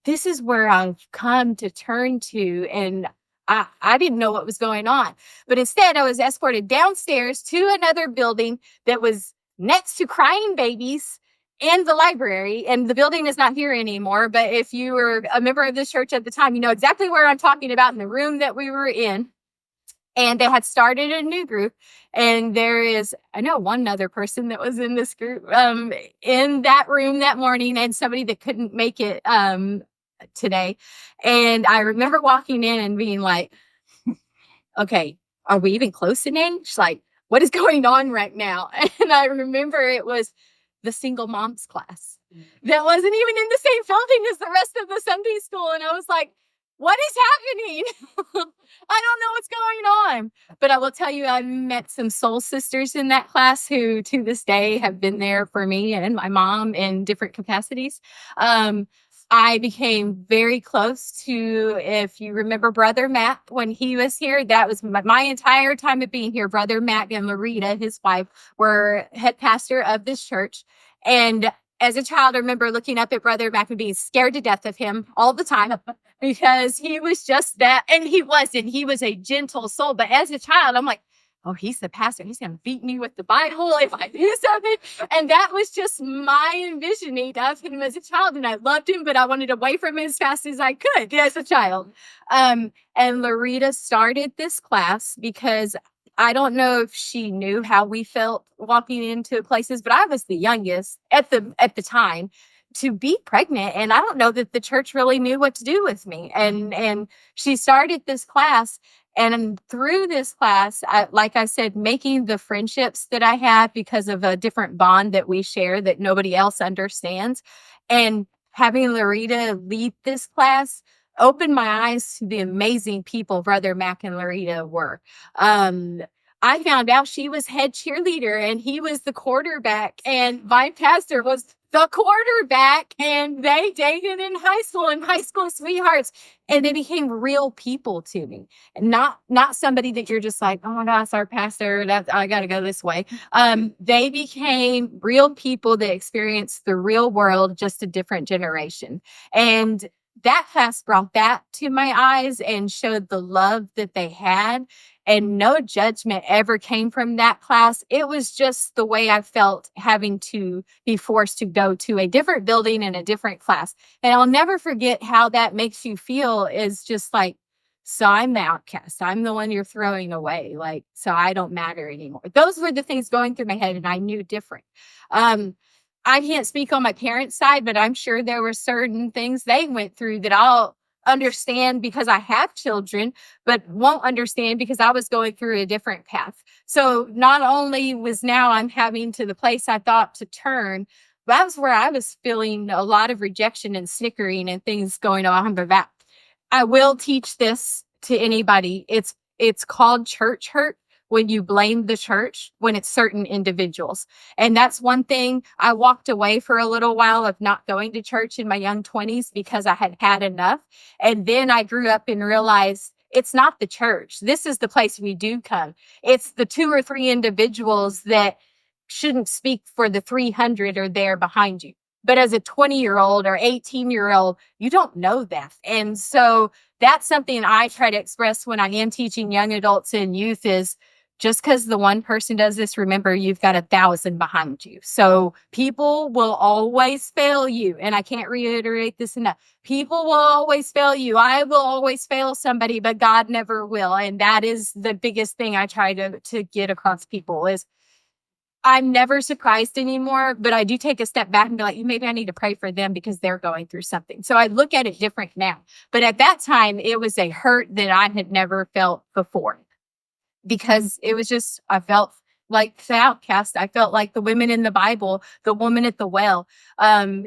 A: this is where I've come to turn to. And I didn't know what was going on. But instead, I was escorted downstairs to another building that was next to crying babies and the library. And the building is not here anymore. But if you were a member of this church at the time, you know exactly where I'm talking about in the room that we were in. And they had started a new group. And I know one other person that was in this group in that room that morning, and somebody that couldn't make it today. And I remember walking in and being like, okay, are we even close in age? Like, what is going on right now? And I remember it was the single moms class that wasn't even in the same building as the rest of the Sunday school. And I was like, what is happening? I don't know what's going on. But I will tell you, I met some soul sisters in that class who to this day have been there for me and my mom in different capacities. I became very close to, if you remember Brother Matt, when he was here, that was my entire time of being here. Brother Matt and Loretta, his wife, were head pastor of this church. And as a child, I remember looking up at Brother Matt and being scared to death of him all the time because he was just that. And he wasn't. He was a gentle soul. But as a child, I'm like, oh, he's the pastor. He's going to beat me with the Bible if I do something. And that was just my envisioning of him as a child. And I loved him, but I wanted away from him as fast as I could as a child. And Loretta started this class because I don't know if she knew how we felt walking into places, but I was the youngest at the time to be pregnant. And I don't know that the church really knew what to do with me. And she started this class. And through this class, like I said, making the friendships that I have because of a different bond that we share that nobody else understands, and having Loretta lead this class opened my eyes to the amazing people Brother Mac and Loretta were. I found out she was head cheerleader and he was the quarterback, and my pastor was the quarterback, and they dated in high school and high school sweethearts, and they became real people to me, and not somebody that you're just like, oh my gosh, our pastor, that I got to go this way. They became real people that experienced the real world, just a different generation. And that class brought that to my eyes and showed the love that they had, and no judgment ever came from that class. It was just the way I felt having to be forced to go to a different building and a different class. And I'll never forget how that makes you feel, is just like, so I'm the outcast. I'm the one you're throwing away. Like, so I don't matter anymore. Those were the things going through my head, and I knew different. I can't speak on my parents' side, but I'm sure there were certain things they went through that I'll understand because I have children, but won't understand because I was going through a different path. So not only was now I'm having to the place I thought to turn, but that was where I was feeling a lot of rejection and snickering and things going on. But that I will teach this to anybody. It's called church hurt, when you blame the church, when it's certain individuals. And that's one thing. I walked away for a little while of not going to church in my young 20s because I had had enough. And then I grew up and realized it's not the church. This is the place we do come. It's the 2 or 3 individuals that shouldn't speak for the 300 are there behind you. But as a 20-year-old or 18-year-old, you don't know that. And so that's something I try to express when I am teaching young adults and youth is, just because the one person does this, remember, you've got 1,000 behind you. So people will always fail you. And I can't reiterate this enough. People will always fail you. I will always fail somebody, but God never will. And that is the biggest thing I try to get across people is I'm never surprised anymore, but I do take a step back and be like, maybe I need to pray for them because they're going through something. So I look at it different now. But at that time, it was a hurt that I had never felt before. Because it was just, I felt like the outcast. I felt like the women in the Bible, the woman at the well,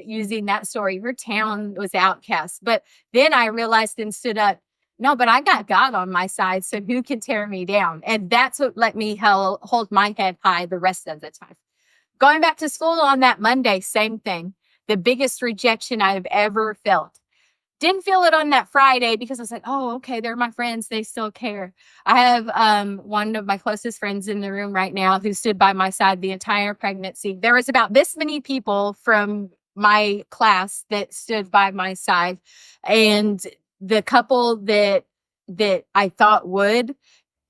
A: using that story, her town was outcast. But then I realized and stood up, no, but I got God on my side. So who can tear me down? And that's what let me hold my head high the rest of the time. Going back to school on that Monday, same thing. The biggest rejection I've ever felt. Didn't feel it on that Friday because I was like, oh, okay, they're my friends. They still care. I have one of my closest friends in the room right now who stood by my side the entire pregnancy. There was about this many people from my class that stood by my side. And the couple that I thought would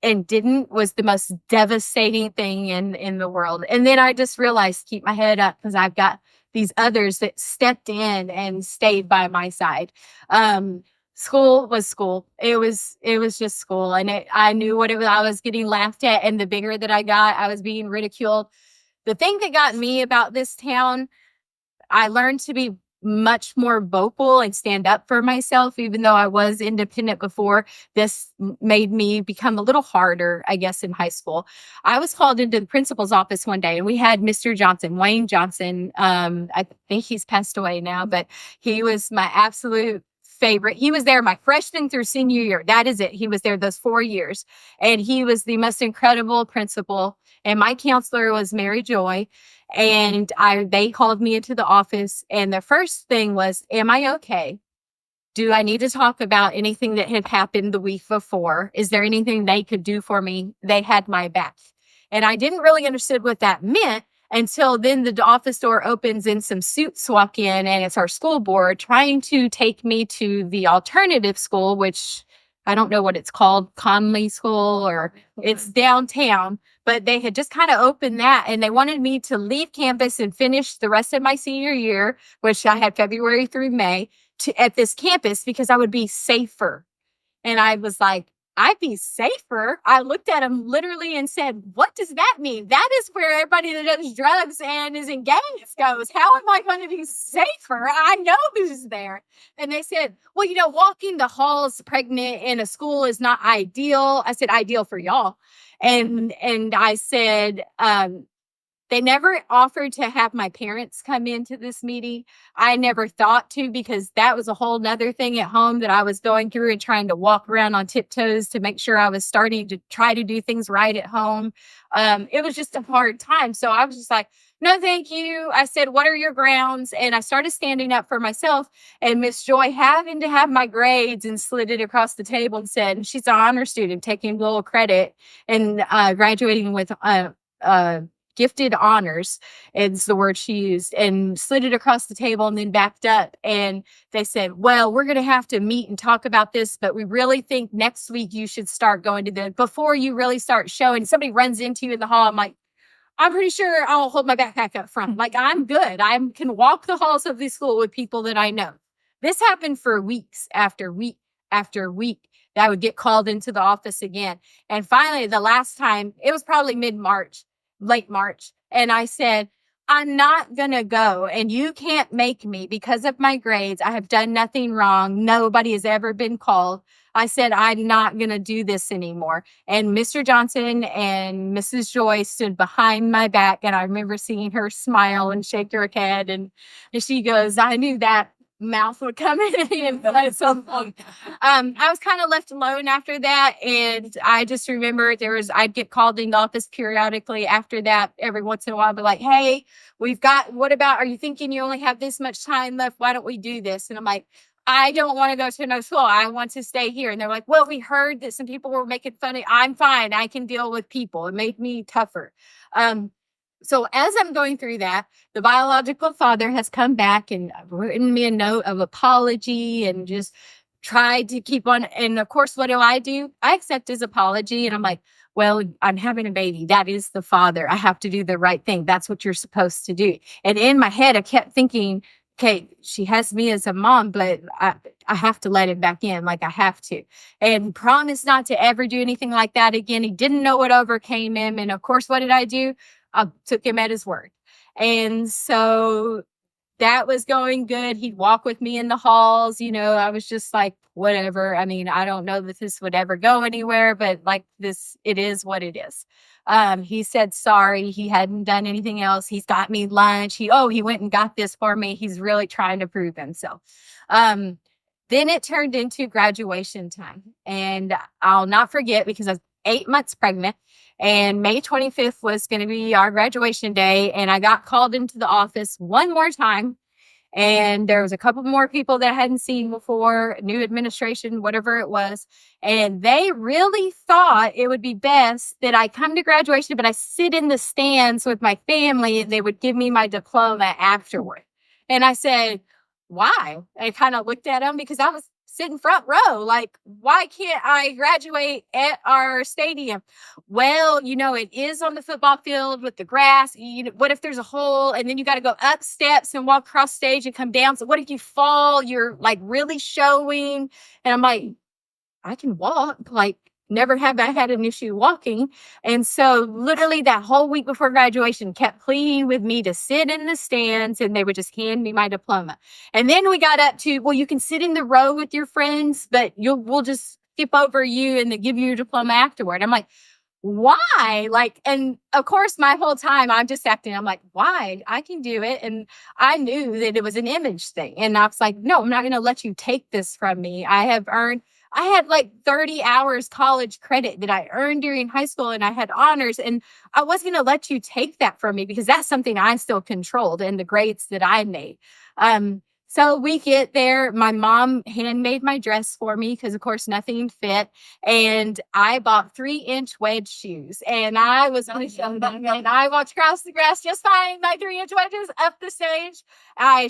A: and didn't was the most devastating thing in the world. And then I just realized, keep my head up because I've got these others that stepped in and stayed by my side. School was school. It was just school. And I knew what it was. I was getting laughed at. And the bigger that I got, I was being ridiculed. The thing that got me about this town, I learned to be much more vocal and stand up for myself, even though I was independent before. This made me become a little harder, I guess, in high school. I was called into the principal's office one day and we had Mr. Johnson, Wayne Johnson. I think he's passed away now, but he was my absolute favorite. He was there my freshman through senior year. That is it. He was there those 4 years. And he was the most incredible principal. And my counselor was Mary Joy. And they called me into the office. And the first thing was, am I okay? Do I need to talk about anything that had happened the week before? Is there anything they could do for me? They had my back. And I didn't really understand what that meant until then the office door opens and some suits walk in and it's our school board trying to take me to the alternative school, which I don't know what it's called, Conley School, or it's downtown, but they had just kind of opened that and they wanted me to leave campus and finish the rest of my senior year, which I had February through May, at this campus because I would be safer. And I was like, I'd be safer. I looked at him literally and said, what does that mean? That is where everybody that does drugs and is in gangs goes. How am I going to be safer? I know who's there. And they said, well, walking the halls pregnant in a school is not ideal. I said, ideal for y'all. And I said, they never offered to have my parents come into this meeting. I never thought to because that was a whole nother thing at home that I was going through and trying to walk around on tiptoes to make sure I was starting to try to do things right at home. It was just a hard time. So I was just like, no, thank you. I said, what are your grounds? And I started standing up for myself. And Miss Joy happened to have my grades and slid it across the table and said, she's an honor student taking little credit and graduating with gifted honors is the word she used, and slid it across the table and then backed up. And they said, well, we're going to have to meet and talk about this, but we really think next week you should start going to before you really start showing. Somebody runs into you in the hall. I'm like, I'm pretty sure I'll hold my backpack up front. Like, I'm good. I can walk the halls of the school with people that I know. This happened for weeks after week after week. I would get called into the office again. And finally, the last time, it was probably mid-March, late March. And I said, I'm not going to go, and you can't make me because of my grades. I have done nothing wrong. Nobody has ever been called. I said, I'm not going to do this anymore. And Mr. Johnson and Mrs. Joy stood behind my back. And I remember seeing her smile and shake her head. And she goes, I knew that mouth would come in at some point. I was kind of left alone after that. And I just remember I'd get called in the office periodically after that every once in a while, but like, hey, are you thinking you only have this much time left? Why don't we do this? And I'm like, I don't want to go to no school. I want to stay here. And they're like, well, we heard that some people were making fun of. I'm fine. I can deal with people. It made me tougher. So as I'm going through that, the biological father has come back and written me a note of apology and just tried to keep on. And of course, what do? I accept his apology. And I'm like, well, I'm having a baby. That is the father. I have to do the right thing. That's what you're supposed to do. And in my head, I kept thinking, okay, she has me as a mom, but I have to let him back in. Like, I have to. And promise not to ever do anything like that again. He didn't know what overcame him. And of course, what did I do? I took him at his word. And so that was going good. He'd walk with me in the halls. I was just like, whatever. I mean, I don't know that this would ever go anywhere, but like this, it is what it is. He said sorry. He hadn't done anything else. He's got me lunch. He went and got this for me. He's really trying to prove himself. Then it turned into graduation time. And I'll not forget, because I was 8 months pregnant, and May 25th was going to be our graduation day. And I got called into the office one more time. And there was a couple more people that I hadn't seen before, new administration, whatever it was. And they really thought it would be best that I come to graduation, but I sit in the stands with my family, and they would give me my diploma afterward. And I said, why? I kind of looked at them because I was sitting front row. Like, why can't I graduate at our stadium? Well, it is on the football field with the grass. What if there's a hole and then you got to go up steps and walk across stage and come down? So what if you fall? You're like really showing. And I'm like, I can walk. Like, never have I had an issue walking. And so literally that whole week before graduation kept pleading with me to sit in the stands, and they would just hand me my diploma. And then we got up to, well, you can sit in the row with your friends, but we'll just skip over you and then give you your diploma afterward. I'm like, why? Like, and of course, my whole time I'm just acting, I'm like, why? I can do it. And I knew that it was an image thing. And I was like, no, I'm not going to let you take this from me. I had like 30 hours college credit that I earned during high school, and I had honors, and I wasn't going to let you take that from me because that's something I still controlled and the grades that I made. So we get there. My mom handmade my dress for me because, of course, nothing fit. And I bought 3-inch wedge shoes. And I was on and I walked across the grass just fine, my 3-inch wedges up the stage. I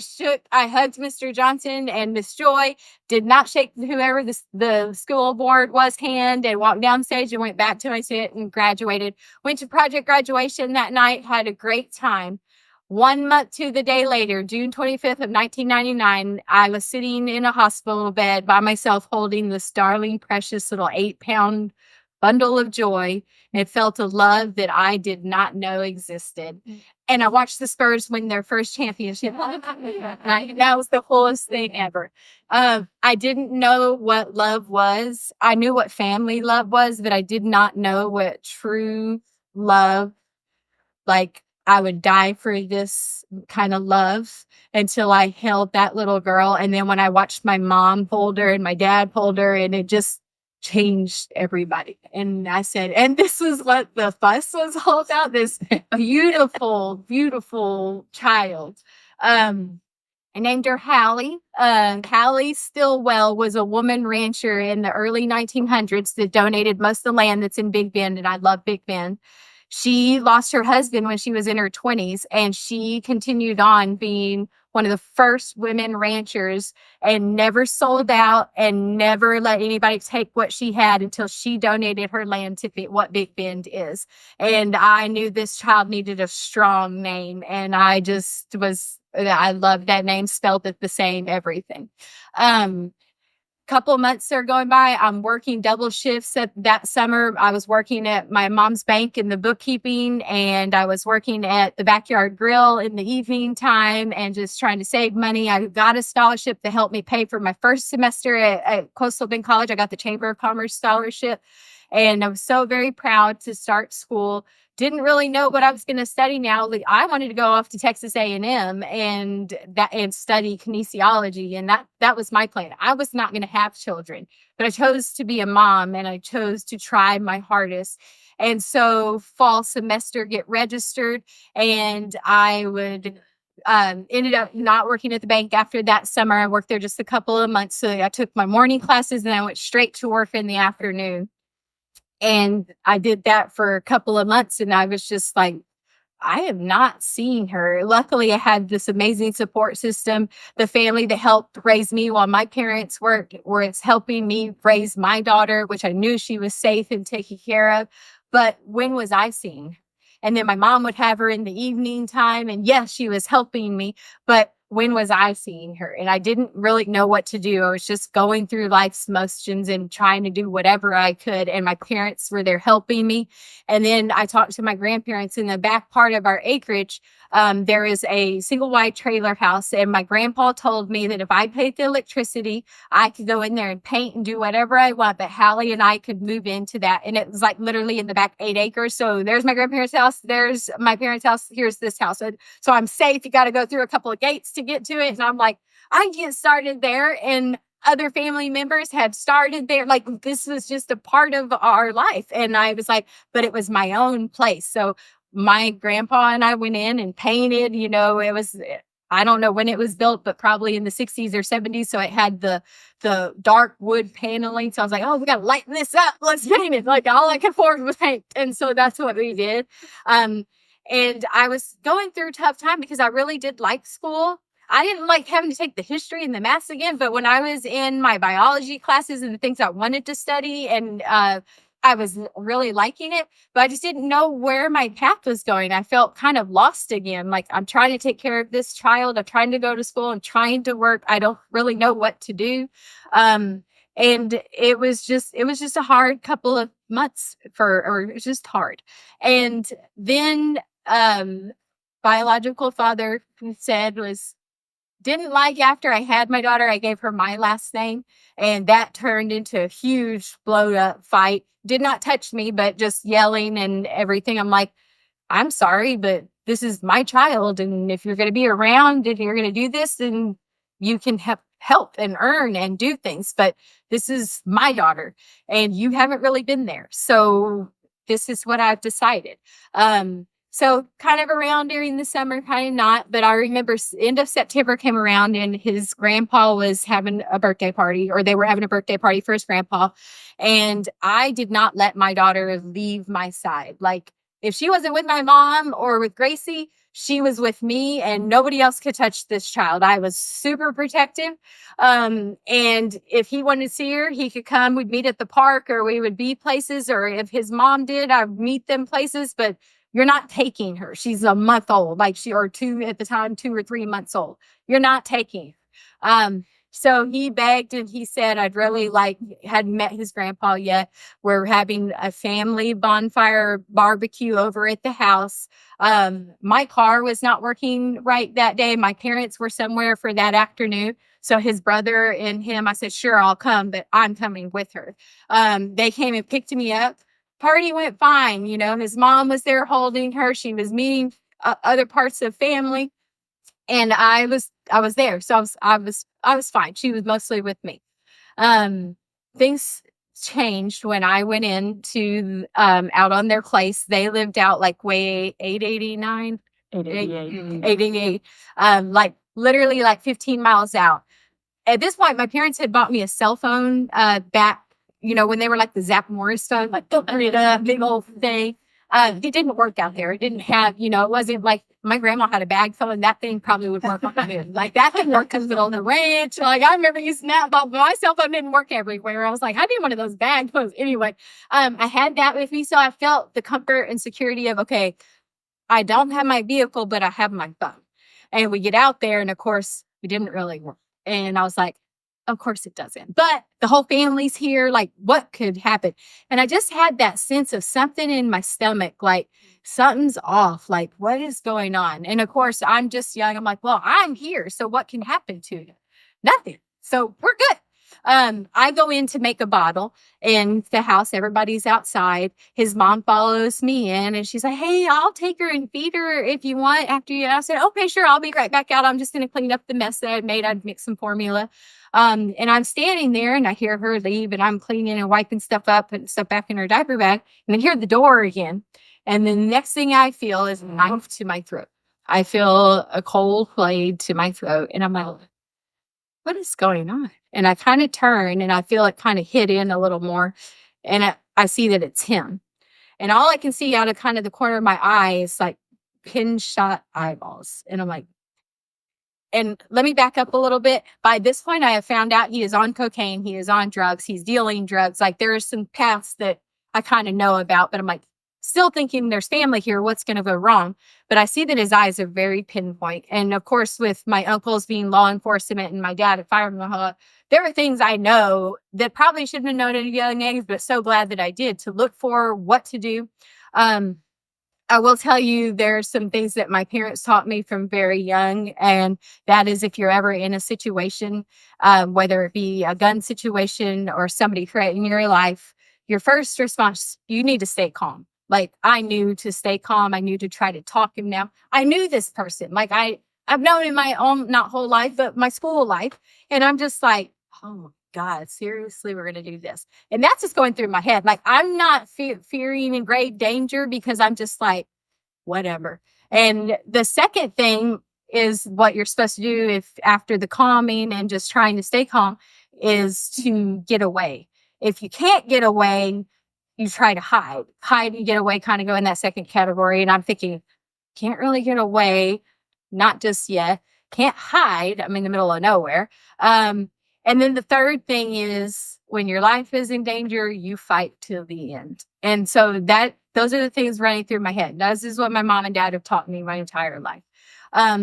A: hugged Mr. Johnson and Miss Joy, did not shake whoever the school board was hand, and walked down stage and went back to my seat and graduated. Went to project graduation that night, had a great time. 1 month to the day later, June 25th of 1999, I was sitting in a hospital bed by myself holding this darling, precious little 8-pound bundle of joy, and felt a love that I did not know existed. And I watched the Spurs win their first championship. That was the coolest thing ever. I didn't know what love was. I knew what family love was, but I did not know what true love, like, I would die for this kind of love, until I held that little girl. And then when I watched my mom hold her and my dad hold her, and it just changed everybody. And I said, and this is what the fuss was all about, this beautiful, beautiful child. I named her Hallie. Hallie Stillwell was a woman rancher in the early 1900s that donated most of the land that's in Big Bend, and I love Big Bend. She lost her husband when she was in her 20s, and she continued on being one of the first women ranchers and never sold out and never let anybody take what she had until she donated her land to what Big Bend is. And I knew this child needed a strong name, and I loved that name, spelled it the same, everything. Couple of months are going by. I'm working double shifts that summer. I was working at my mom's bank in the bookkeeping, and I was working at the backyard grill in the evening time and just trying to save money. I got a scholarship to help me pay for my first semester at Coastal Bend College. I got the Chamber of Commerce scholarship, and I was so very proud to start school. Didn't really know what I was going to study now. Like, I wanted to go off to Texas A&M and study kinesiology. And that was my plan. I was not going to have children, but I chose to be a mom, and I chose to try my hardest. And so fall semester, get registered, and I would ended up not working at the bank after that summer. I worked there just a couple of months. So I took my morning classes and I went straight to work in the afternoon. And I did that for a couple of months, and I was just like, I am not seeing her. Luckily, I had this amazing support system. The family that helped raise me while my parents worked was helping me raise my daughter, which I knew she was safe and taken care of. But when was I seeing her? And then my mom would have her in the evening time. And yes, she was helping me, but when was I seeing her? And I didn't really know what to do. I was just going through life's motions and trying to do whatever I could. And my parents were there helping me. And then I talked to my grandparents in the back part of our acreage. There is a single wide trailer house. And my grandpa told me that if I paid the electricity, I could go in there and paint and do whatever I want. But Hallie and I could move into that. And it was like literally in the back 8 acres. So there's my grandparents' house. There's my parents' house. Here's this house. So I'm safe. You got to go through a couple of gates to get to it. And I'm like, I get started there, and other family members have started there. Like, this was just a part of our life. And I was like, but it was my own place. So my grandpa and I went in and painted, it was, I don't know when it was built, but probably in the 60s or 70s. So it had the dark wood paneling. So I was like, oh, we got to lighten this up. Let's paint it. Like, all I could afford was paint. And so that's what we did. And I was going through a tough time because I really did like school. I didn't like having to take the history and the math again, but when I was in my biology classes and the things I wanted to study, and I was really liking it, but I just didn't know where my path was going. I felt kind of lost again. Like, I'm trying to take care of this child. I'm trying to go to school. I'm trying to work. I don't really know what to do. And it was just a hard couple of months or it was just hard. And then, biological father didn't like after I had my daughter, I gave her my last name, and that turned into a huge blown up fight. Did not touch me, but just yelling and everything. I'm like, I'm sorry, but this is my child. And if you're going to be around and you're going to do this, then you can help and earn and do things. But this is my daughter, and you haven't really been there. So this is what I've decided. So kind of around during the summer, kind of not, but I remember end of September came around and his grandpa was having a birthday party, or they were having a birthday party for his grandpa. And I did not let my daughter leave my side. Like, if she wasn't with my mom or with Gracie, she was with me, and nobody else could touch this child. I was super protective. And if he wanted to see her, he could come. We'd meet at the park, or we would be places, or if his mom did, I'd meet them places, but you're not taking her. She's a month old, or 2 at the time, 2 or 3 months old. You're not taking her. So he begged and he said, I'd really hadn't met his grandpa yet. We're having a family bonfire barbecue over at the house. My car was not working right that day. My parents were somewhere for that afternoon. So his brother and him, I said, sure, I'll come, but I'm coming with her. They came and picked me up. Party went fine. His mom was there holding her. She was meeting other parts of family, and I was there. So I was fine. She was mostly with me. Things changed when I went into out on their place. They lived out like way 889, 888, like literally like 15 miles out. At this point, my parents had bought me a cell phone back, when they were like the Zap Morris phone, like the big old thing. It didn't work out there. It didn't have, it wasn't like my grandma had a bag phone. That thing probably would work on the moon. Like that thing worked because it on the ranch. Like I remember using that, but my cell phone didn't work everywhere. I was like, I need one of those bag phones. Anyway, I had that with me. So I felt the comfort and security of, okay, I don't have my vehicle, but I have my phone. And we get out there and of course it didn't really work. And I was like, of course it doesn't. But the whole family's here. Like, what could happen? And I just had that sense of something in my stomach, like something's off. Like, what is going on? And of course, I'm just young. I'm like, well, I'm here. So what can happen to you? Nothing. So we're good. I go in to make a bottle in the house. Everybody's outside. His mom follows me in and she's like, hey, I'll take her and feed her if you want after you. I said, okay, sure. I'll be right back out. I'm just going to clean up the mess that I'd made. I'd mix some formula. And I'm standing there and I hear her leave and I'm cleaning and wiping stuff up and stuff back in her diaper bag. And then hear the door again. And the next thing I feel is a knife to my throat. I feel a cold blade to my throat. And I'm like, what is going on? And I kind of turn and I feel it kind of hit in a little more. And I see that it's him. And all I can see out of kind of the corner of my eye is like pin shot eyeballs. And I'm like, and let me back up a little bit. By this point, I have found out he is on cocaine. He is on drugs. He's dealing drugs. Like there are some paths that I kind of know about, but I'm like, still thinking there's family here. What's going to go wrong? But I see that his eyes are very pinpoint. And of course, with my uncles being law enforcement and my dad at Fire Mahalla, there are things I know that probably shouldn't have known at a young age, but so glad that I did to look for what to do. I will tell you, there are some things that my parents taught me from very young. And that is if you're ever in a situation, whether it be a gun situation or somebody threatening your life, your first response, you need to stay calm. Like I knew to stay calm. I knew to try to talk him down. I knew this person. Like I've known in my own, not whole life, but my school life. And I'm just like, oh my God, seriously, we're going to do this. And that's just going through my head. Like I'm not fearing in grave danger because I'm just like, whatever. And the second thing is what you're supposed to do if after the calming and just trying to stay calm is to get away. If you can't get away, you try to hide and get away, kind of go in that second category. And I'm thinking, can't really get away. Not just yet. Can't hide. I'm in the middle of nowhere. And then the third thing is when your life is in danger, you fight till the end. And so those are the things running through my head. This is what my mom and dad have taught me my entire life.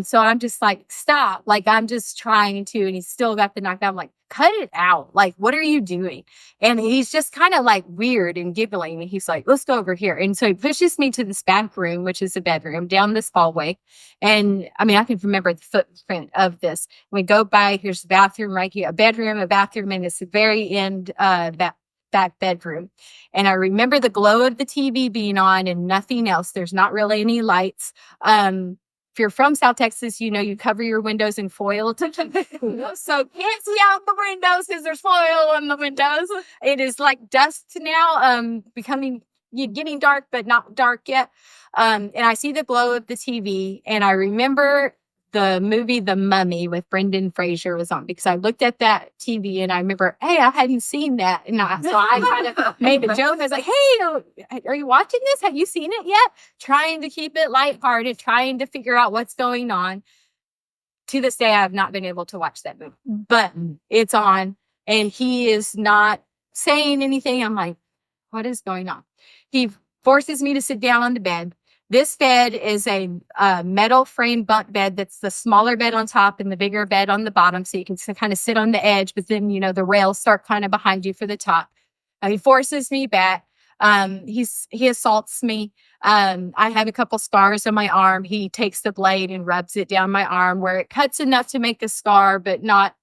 A: So I'm just like, stop. Like, I'm just trying to, and he's still got the knockdown. I'm like, cut it out. Like, what are you doing? And he's just kind of like weird and giggling. And he's like, let's go over here. And so he pushes me to this back room, which is a bedroom down this hallway. And I mean, I can remember the footprint of this. We go by, here's the bathroom right here, a bedroom, a bathroom, and it's the very end, that back bedroom. And I remember the glow of the TV being on and nothing else. There's not really any lights. If you're from South Texas, you know, you cover your windows in foil. So can't see out the windows because there's foil on the windows. It is like dusk now, getting dark, but not dark yet. And I see the glow of the TV and I remember the movie The Mummy with Brendan Fraser was on because I looked at that TV and I remember, hey, I hadn't seen that. And so I kind of made a joke. I was like, hey, are you watching this? Have you seen it yet? Trying to keep it lighthearted, trying to figure out what's going on. To this day, I have not been able to watch that movie, but it's on and he is not saying anything. I'm like, what is going on? He forces me to sit down on the bed. This bed is a metal frame bunk bed that's the smaller bed on top and the bigger bed on the bottom. So you can kind of sit on the edge, but then, you know, the rails start kind of behind you for the top. He forces me back. He assaults me. I have a couple scars on my arm. He takes the blade and rubs it down my arm where it cuts enough to make a scar, but not,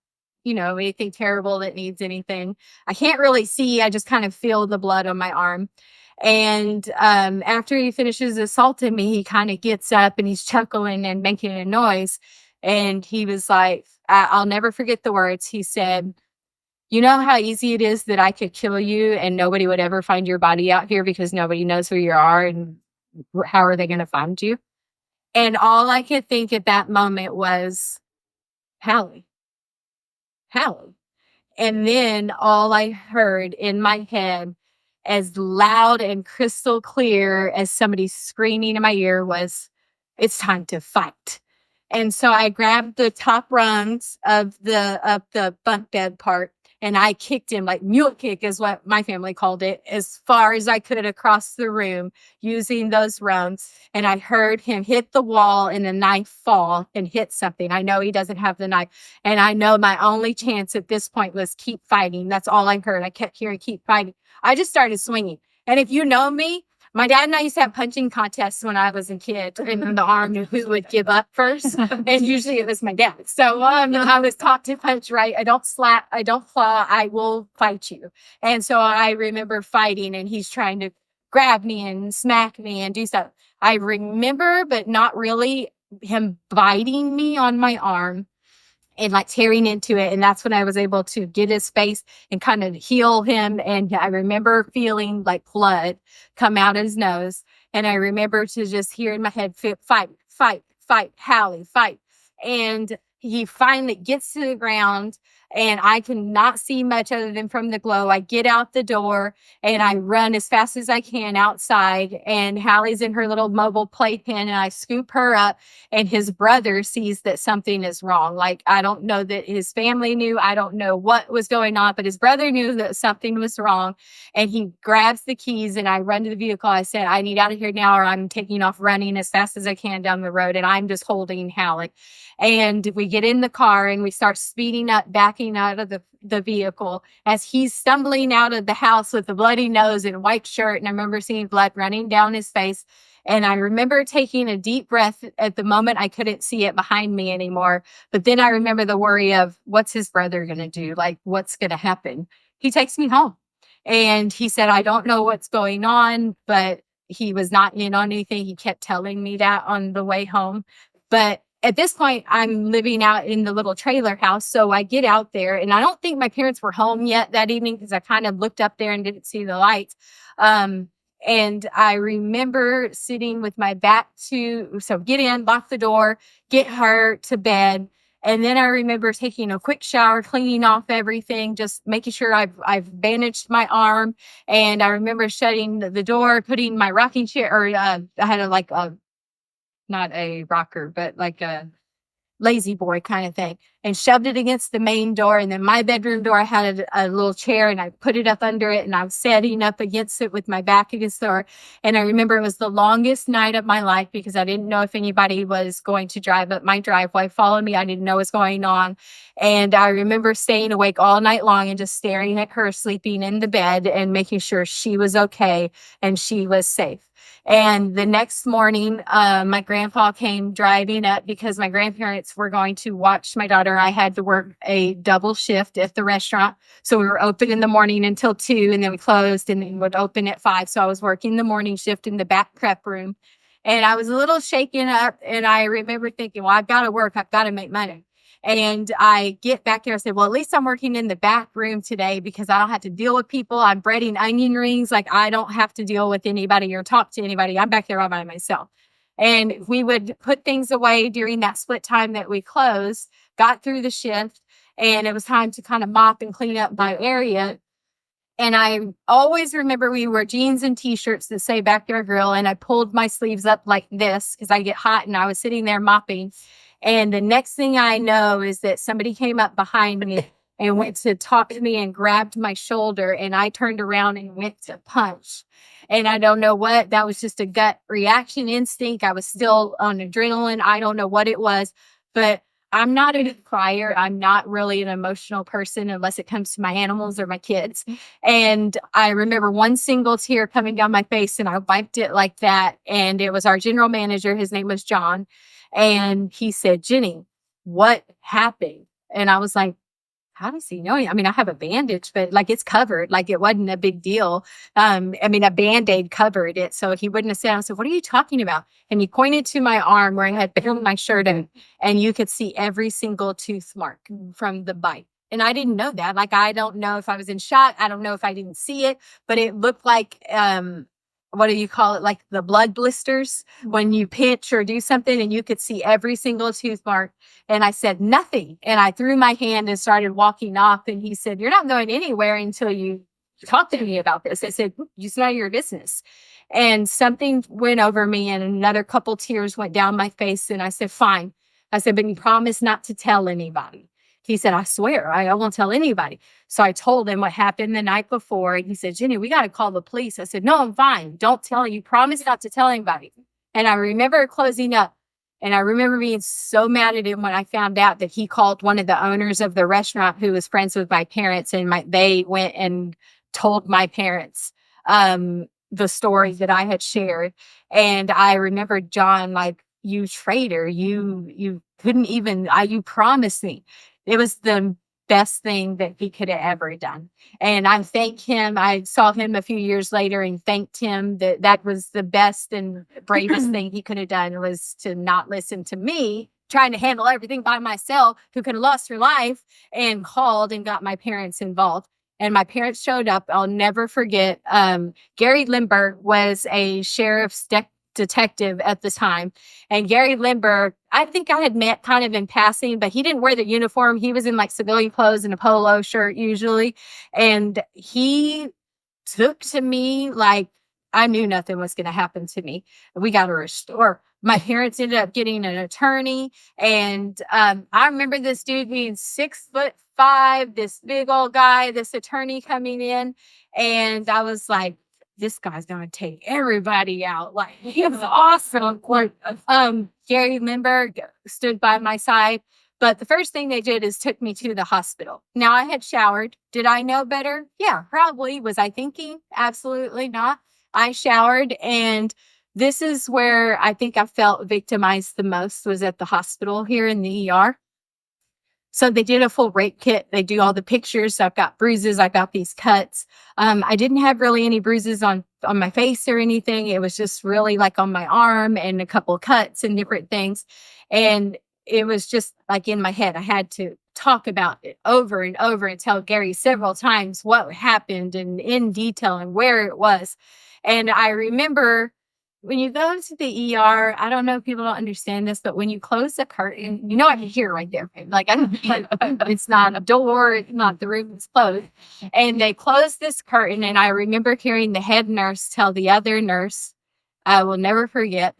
A: you know, anything terrible that needs anything. I can't really see. I just kind of feel the blood on my arm. And after he finishes assaulting me, he kind of gets up and he's chuckling and making a noise. And he was like, I'll never forget the words. He said, you know how easy it is that I could kill you and nobody would ever find your body out here because nobody knows who you are and how are they going to find you? And all I could think at that moment was, Hallie, Hallie. And then all I heard in my head, as loud and crystal clear as somebody screaming in my ear, was, it's time to fight. And so I grabbed the top rungs of the bunk bed part and I kicked him, like mule kick is what my family called it, as far as I could across the room using those rungs. And I heard him hit the wall and the knife fall and hit something. I know he doesn't have the knife. And I know my only chance at this point was keep fighting. That's all I heard. I kept hearing keep fighting. I just started swinging. And if you know me, my dad and I used to have punching contests when I was a kid in the army who would give up first. And usually it was my dad. So I was taught to punch right. I don't slap. I don't claw. I will fight you. And so I remember fighting and he's trying to grab me and smack me and do stuff. I remember, but not really, him biting me on my arm and like tearing into it. And that's when I was able to get his face and kind of heal him. And I remember feeling like blood come out of his nose. And I remember to just hear in my head, fight, fight, fight, Hallie, fight. And he finally gets to the ground and I cannot see much other than from the glow. I get out the door and I run as fast as I can outside, and Hallie's in her little mobile playpen and I scoop her up, and his brother sees that something is wrong. Like, I don't know that his family knew. I don't know what was going on, but his brother knew that something was wrong, and he grabs the keys and I run to the vehicle. I said, I need out of here now or I'm taking off running as fast as I can down the road, and I'm just holding Hallie. And we get in the car and we start speeding up, backing out of the vehicle as he's stumbling out of the house with a bloody nose and white shirt. And I remember seeing blood running down his face. And I remember taking a deep breath. At the moment, I couldn't see it behind me anymore. But then I remember the worry of, what's his brother going to do? Like, what's going to happen? He takes me home. And he said, I don't know what's going on, but he was not in on anything. He kept telling me that on the way home. But at this point, I'm living out in the little trailer house. So I get out there, and I don't think my parents were home yet that evening because I kind of looked up there and didn't see the lights. And I remember sitting with my back so get in, lock the door, get her to bed. And then I remember taking a quick shower, cleaning off everything, just making sure I've bandaged my arm. And I remember shutting the door, putting my rocking chair, or I had not a rocker, but like a lazy boy kind of thing, and shoved it against the main door. And then my bedroom door, I had a little chair and I put it up under it and I was setting up against it with my back against the door. And I remember it was the longest night of my life because I didn't know if anybody was going to drive up my driveway, follow me. I didn't know what was going on. And I remember staying awake all night long and just staring at her sleeping in the bed and making sure she was okay and she was safe. And the next morning, my grandpa came driving up because my grandparents were going to watch my daughter. I had to work a double shift at the restaurant. So we were open in the morning until 2, and then we closed and then would open at 5. So I was working the morning shift in the back prep room, and I was a little shaken up. And I remember thinking, well, I've got to work. I've got to make money. And I get back there and say, well, at least I'm working in the back room today because I don't have to deal with people. I'm breading onion rings. Like, I don't have to deal with anybody or talk to anybody. I'm back there all by myself. And we would put things away during that split time that we closed, got through the shift, and it was time to kind of mop and clean up my area. And I always remember we wore jeans and t-shirts that say Backyard Grill. And I pulled my sleeves up like this because I get hot, and I was sitting there mopping. And the next thing I know is that somebody came up behind me and went to talk to me and grabbed my shoulder. And I turned around and went to punch. And I don't know what, that was just a gut reaction instinct. I was still on adrenaline. I don't know what it was, but I'm not a crier. I'm not really an emotional person unless it comes to my animals or my kids. And I remember one single tear coming down my face, and I wiped it like that. And it was our general manager. His name was John. And he said, Jenny, what happened? And I was like, how does he know? I mean, I have a bandage, but like, it's covered. Like, it wasn't a big deal. I mean, a Band-Aid covered it. So he wouldn't have said. I said, what are you talking about? And he pointed to my arm where I had pulled my shirt in, and you could see every single tooth mark from the bite. And I didn't know that. Like, I don't know if I was in shock. I don't know if I didn't see it, but it looked like, what do you call it? Like the blood blisters when you pinch or do something and you could see every single tooth mark. And I said, nothing. And I threw my hand and started walking off. And he said, you're not going anywhere until you talk to me about this. I said, it's none of your business. And something went over me and another couple tears went down my face. And I said, fine. I said, but you promise not to tell anybody. He said, I swear, I won't tell anybody. So I told him what happened the night before. And he said, Jenny, we got to call the police. I said, no, I'm fine. Don't tell you. Promise not to tell anybody. And I remember closing up. And I remember being so mad at him when I found out that he called one of the owners of the restaurant who was friends with my parents. And they went and told my parents the story that I had shared. And I remember John, like, you traitor, you couldn't even, you promised me. It was the best thing that he could have ever done. And I thank him. I saw him a few years later and thanked him that was the best and bravest thing he could have done, was to not listen to me trying to handle everything by myself, who could have lost her life, and called and got my parents involved. And my parents showed up. I'll never forget. Gary Limber was a sheriff's detective at the time. And Gary Limber, I think I had met kind of in passing, but he didn't wear the uniform. He was in like civilian clothes and a polo shirt usually. And he took to me like I knew nothing was going to happen to me. We got to restore. My parents ended up getting an attorney. And I remember this dude being 6'5", this big old guy, this attorney coming in. And I was like, this guy's going to take everybody out. Like, he was awesome. Gary Limber stood by my side. But the first thing they did is took me to the hospital. Now, I had showered. Did I know better? Yeah, probably. Was I thinking? Absolutely not. I showered, and this is where I think I felt victimized the most, was at the hospital here in the ER. So they did a full rape kit. They do all the pictures. So I've got bruises. I got these cuts. I didn't have really any bruises on my face or anything. It was just really like on my arm and a couple of cuts and different things. And it was just like in my head. I had to talk about it over and over and tell Gary several times what happened and in detail and where it was. And I remember when you go to the ER, I don't know if people don't understand this, but when you close the curtain, you know, I can hear right there. Like, it's not a door, it's not, the room is closed. And they closed this curtain, and I remember hearing the head nurse tell the other nurse, I will never forget,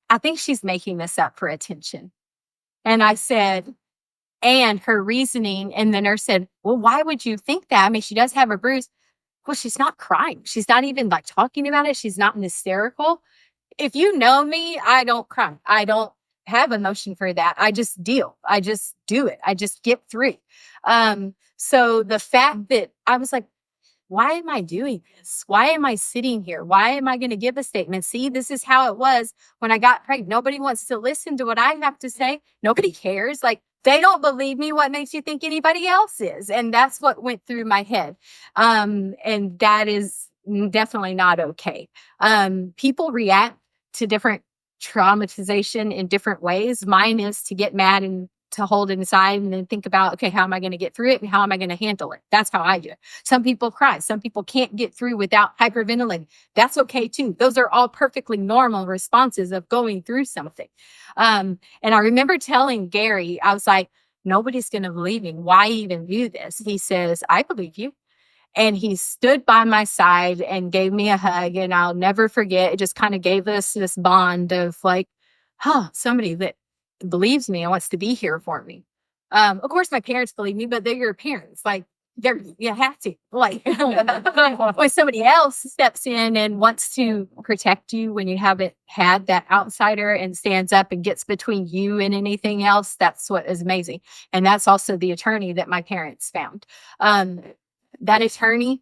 A: I think she's making this up for attention. And I said, and her reasoning, and the nurse said, well, why would you think that? I mean, she does have a bruise. Well, she's not crying. She's not even like talking about it. She's not hysterical. If you know me, I don't cry. I don't have emotion for that. I just deal. I just do it. I just get through. So the fact that I was like, why am I doing this? Why am I sitting here? Why am I going to give a statement? See, this is how it was when I got pregnant. Nobody wants to listen to what I have to say. Nobody cares. Like, they don't believe me. What makes you think anybody else is? And that's what went through my head. And that is definitely not okay. People react to different traumatization in different ways. Mine is to get mad and to hold it inside and then think about, okay, how am I going to get through it? And how am I going to handle it? That's how I do it. Some people cry. Some people can't get through without hyperventilating. That's okay too. Those are all perfectly normal responses of going through something. And I remember telling Gary, I was like, nobody's going to believe me. Why even do this? He says, I believe you. And he stood by my side and gave me a hug. And I'll never forget. It just kind of gave us this bond of like, somebody that believes me and wants to be here for me. Of course, my parents believe me, but they're your parents. Like, you have to. Like, when somebody else steps in and wants to protect you when you haven't had that outsider and stands up and gets between you and anything else, that's what is amazing. And that's also the attorney that my parents found. That attorney,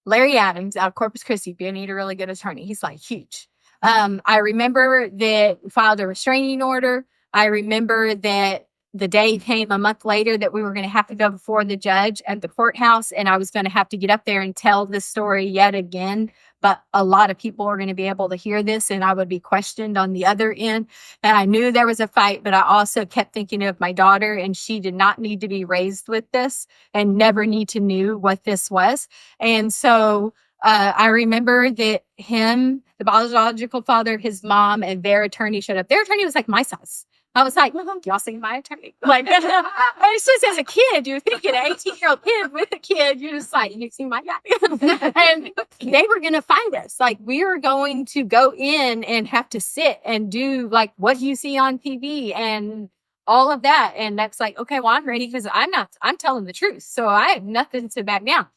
A: Larry Adams, out of Corpus Christi, you need a really good attorney. He's like huge. I remember that we filed a restraining order. I remember that the day came a month later that we were going to have to go before the judge at the courthouse, and I was going to have to get up there and tell this story yet again. but a lot of people are going to be able to hear this and I would be questioned on the other end. And I knew there was a fight, but I also kept thinking of my daughter, and she did not need to be raised with this and never need to know what this was. And so I remember that him, the biological father, his mom, and their attorney showed up. Their attorney was like my size. I was like, y'all seen my attorney? Like, I was just as a kid, you're thinking, an 18-year-old kid with a kid, you're just like, you seen my guy? And they were going to find us. Like, we were going to go in and have to sit and do, like, what you see on TV and all of that. And that's like, okay, well, I'm ready because I'm telling the truth. So I have nothing to back down.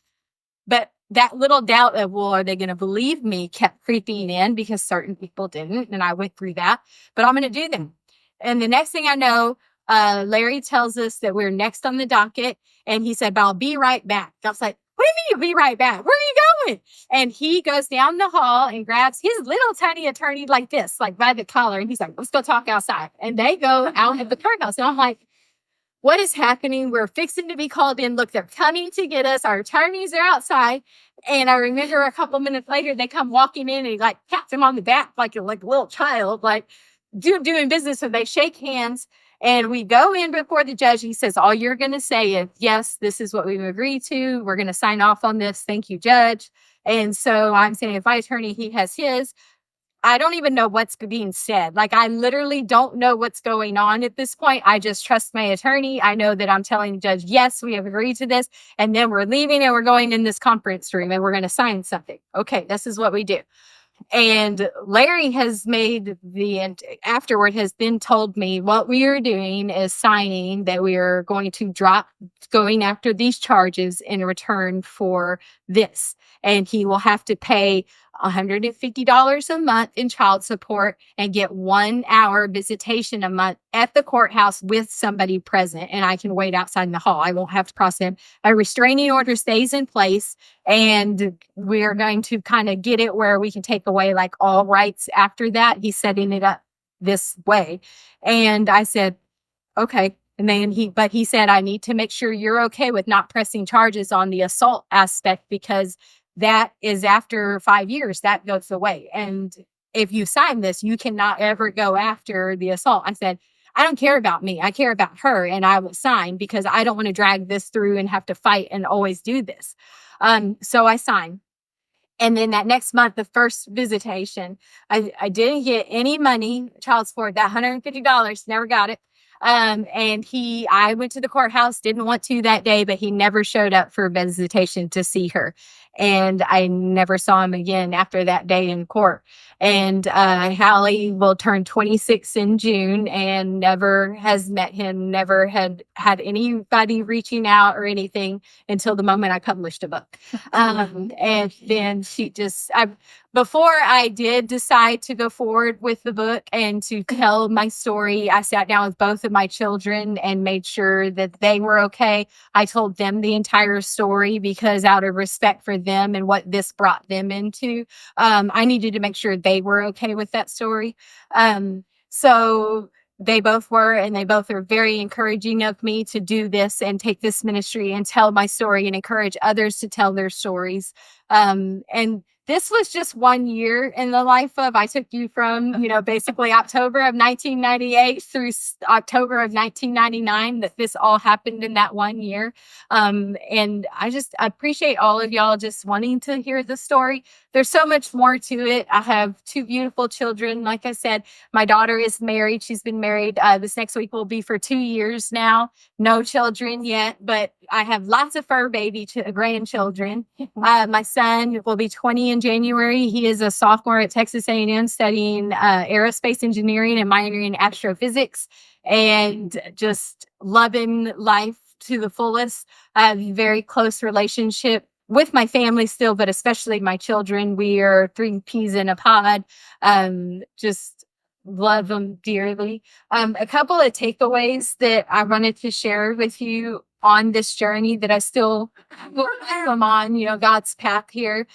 A: But that little doubt of, well, are they going to believe me, kept creeping in because certain people didn't. And I went through that, but I'm going to do them. And the next thing I know, Larry tells us that we're next on the docket. And he said, but I'll be right back. I was like, what do you mean you'll be right back? Where are you going? And he goes down the hall and grabs his little tiny attorney like this, like by the collar. And he's like, let's go talk outside. And they go out of the courthouse. And I'm like, what is happening? We're fixing to be called in. Look, they're coming to get us. Our attorneys are outside. And I remember a couple minutes later, they come walking in and he like pats him on the back like a little child, like doing business. So they shake hands and we go in before the judge. He says, all you're going to say is, yes, this is what we've agreed to. We're going to sign off on this. Thank you, judge. And so I'm saying, if my attorney, he has his. I don't even know what's being said. Like, I literally don't know what's going on at this point. I just trust my attorney. I know that I'm telling the judge, yes, we have agreed to this. And then we're leaving and we're going in this conference room and we're going to sign something. Okay, this is what we do. And Larry has afterward has then told me what we are doing is signing that we are going to drop going after these charges in return for this. And he will have to pay $150 a month in child support and get 1 hour visitation a month at the courthouse with somebody present. And I can wait outside in the hall. I won't have to cross him. A restraining order stays in place. And we're going to kind of get it where we can take away like all rights after that. He's setting it up this way. And I said, okay. And then he said, I need to make sure you're okay with not pressing charges on the assault aspect because that is after 5 years, that goes away. And if you sign this, you cannot ever go after the assault. I said, I don't care about me. I care about her. And I will sign because I don't want to drag this through and have to fight and always do this. So I signed. And then that next month, the first visitation, I didn't get any money, child support, that $150, never got it. And I went to the courthouse, didn't want to that day, but he never showed up for visitation to see her. And I never saw him again after that day in court. And Hallie will turn 26 in June and never has met him, never had anybody reaching out or anything until the moment I published a book. And then before I did decide to go forward with the book and to tell my story, I sat down with both of my children and made sure that they were okay. I told them the entire story because out of respect for them and what this brought them into, I needed to make sure they were okay with that story. So they both were, and they both are very encouraging of me to do this and take this ministry and tell my story and encourage others to tell their stories. And this was just 1 year in the life of, I took you from, basically October of 1998 through October of 1999, that this all happened in that 1 year. And I appreciate all of y'all just wanting to hear the story. There's so much more to it. I have 2 beautiful children. Like I said, my daughter is married. She's been married. This next week will be for 2 years now. No children yet, but I have lots of fur baby grandchildren. My son will be 20 in January. He is a sophomore at Texas A&M studying aerospace engineering and minoring in astrophysics, and just loving life to the fullest. I have a very close relationship with my family still, but especially my children. We are 3 peas in a pod. Just love them dearly. A couple of takeaways that I wanted to share with you on this journey that I still am on, God's path here,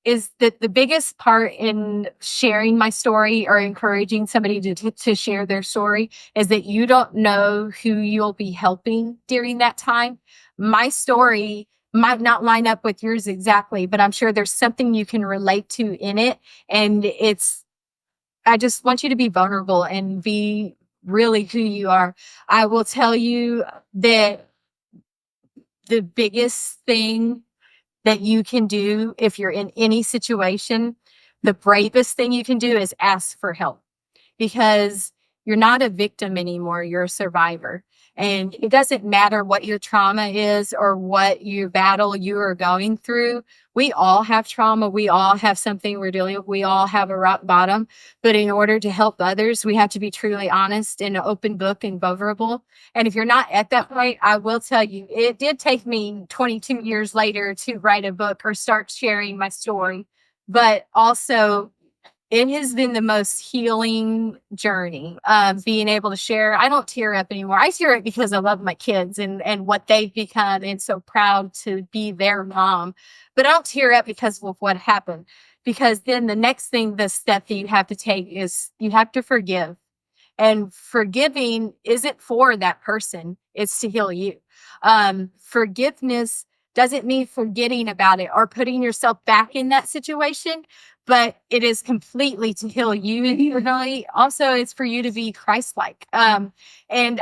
A: is that the biggest part in sharing my story or encouraging somebody to share their story is that you don't know who you'll be helping during that time. My story might not line up with yours exactly, but I'm sure there's something you can relate to in it. And I just want you to be vulnerable and be really who you are. I will tell you that the biggest thing that you can do if you're in any situation, the bravest thing you can do is ask for help, because you're not a victim anymore. You're a survivor. And it doesn't matter what your trauma is or what you battle you are going through. We all have trauma. We all have something we're dealing with. We all have a rock bottom. But in order to help others, we have to be truly honest and an open book and vulnerable. And if you're not at that point, I will tell you, it did take me 22 years later to write a book or start sharing my story. But also, it has been the most healing journey, being able to share. I don't tear up anymore. I tear up because I love my kids and what they've become and so proud to be their mom. But I don't tear up because of what happened, because then the next thing, the step that you have to take is you have to forgive. And forgiving isn't for that person. It's to heal you. Forgiveness doesn't mean forgetting about it or putting yourself back in that situation, but it is completely to heal you internally. Also, it's for you to be Christ-like. And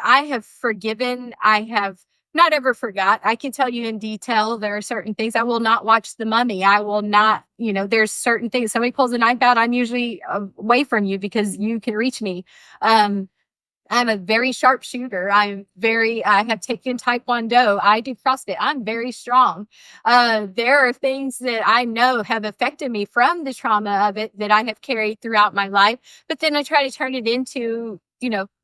A: I have forgiven. I have not ever forgot. I can tell you in detail, there are certain things. I will not watch The Mummy. I will not, there's certain things. Somebody pulls a knife out, I'm usually away from you because you can reach me. I'm a very sharp shooter. I have taken Taekwondo. I do CrossFit. I'm very strong. There are things that I know have affected me from the trauma of it that I have carried throughout my life, but then I try to turn it into,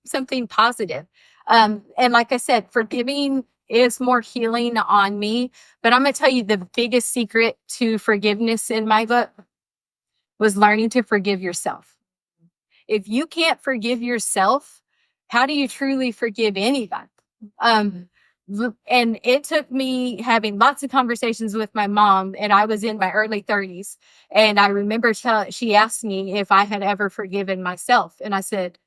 A: something positive. And like I said, forgiving is more healing on me, but I'm going to tell you the biggest secret to forgiveness in my book was learning to forgive yourself. If you can't forgive yourself, how do you truly forgive anybody? And it took me having lots of conversations with my mom, and I was in my early 30s. And I remember she asked me if I had ever forgiven myself. And I said,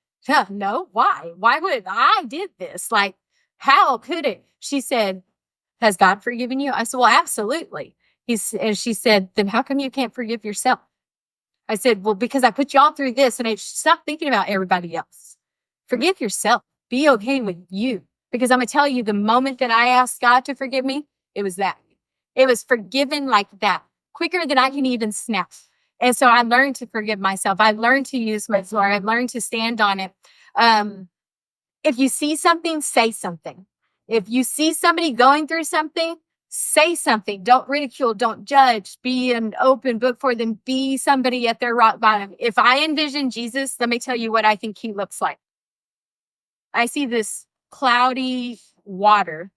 A: no, why? Why would I did this? Like, how could it? She said, has God forgiven you? I said, well, absolutely. And she said, then how come you can't forgive yourself? I said, well, because I put y'all through this and I stopped thinking about everybody else. Forgive yourself. Be okay with you. Because I'm going to tell you, the moment that I asked God to forgive me, it was that. It was forgiven like that, quicker than I can even snap. And so I learned to forgive myself. I learned to use my sword. I learned to stand on it. If you see something, say something. If you see somebody going through something, say something. Don't ridicule. Don't judge. Be an open book for them. Be somebody at their rock bottom. If I envision Jesus, let me tell you what I think he looks like. I see this cloudy water.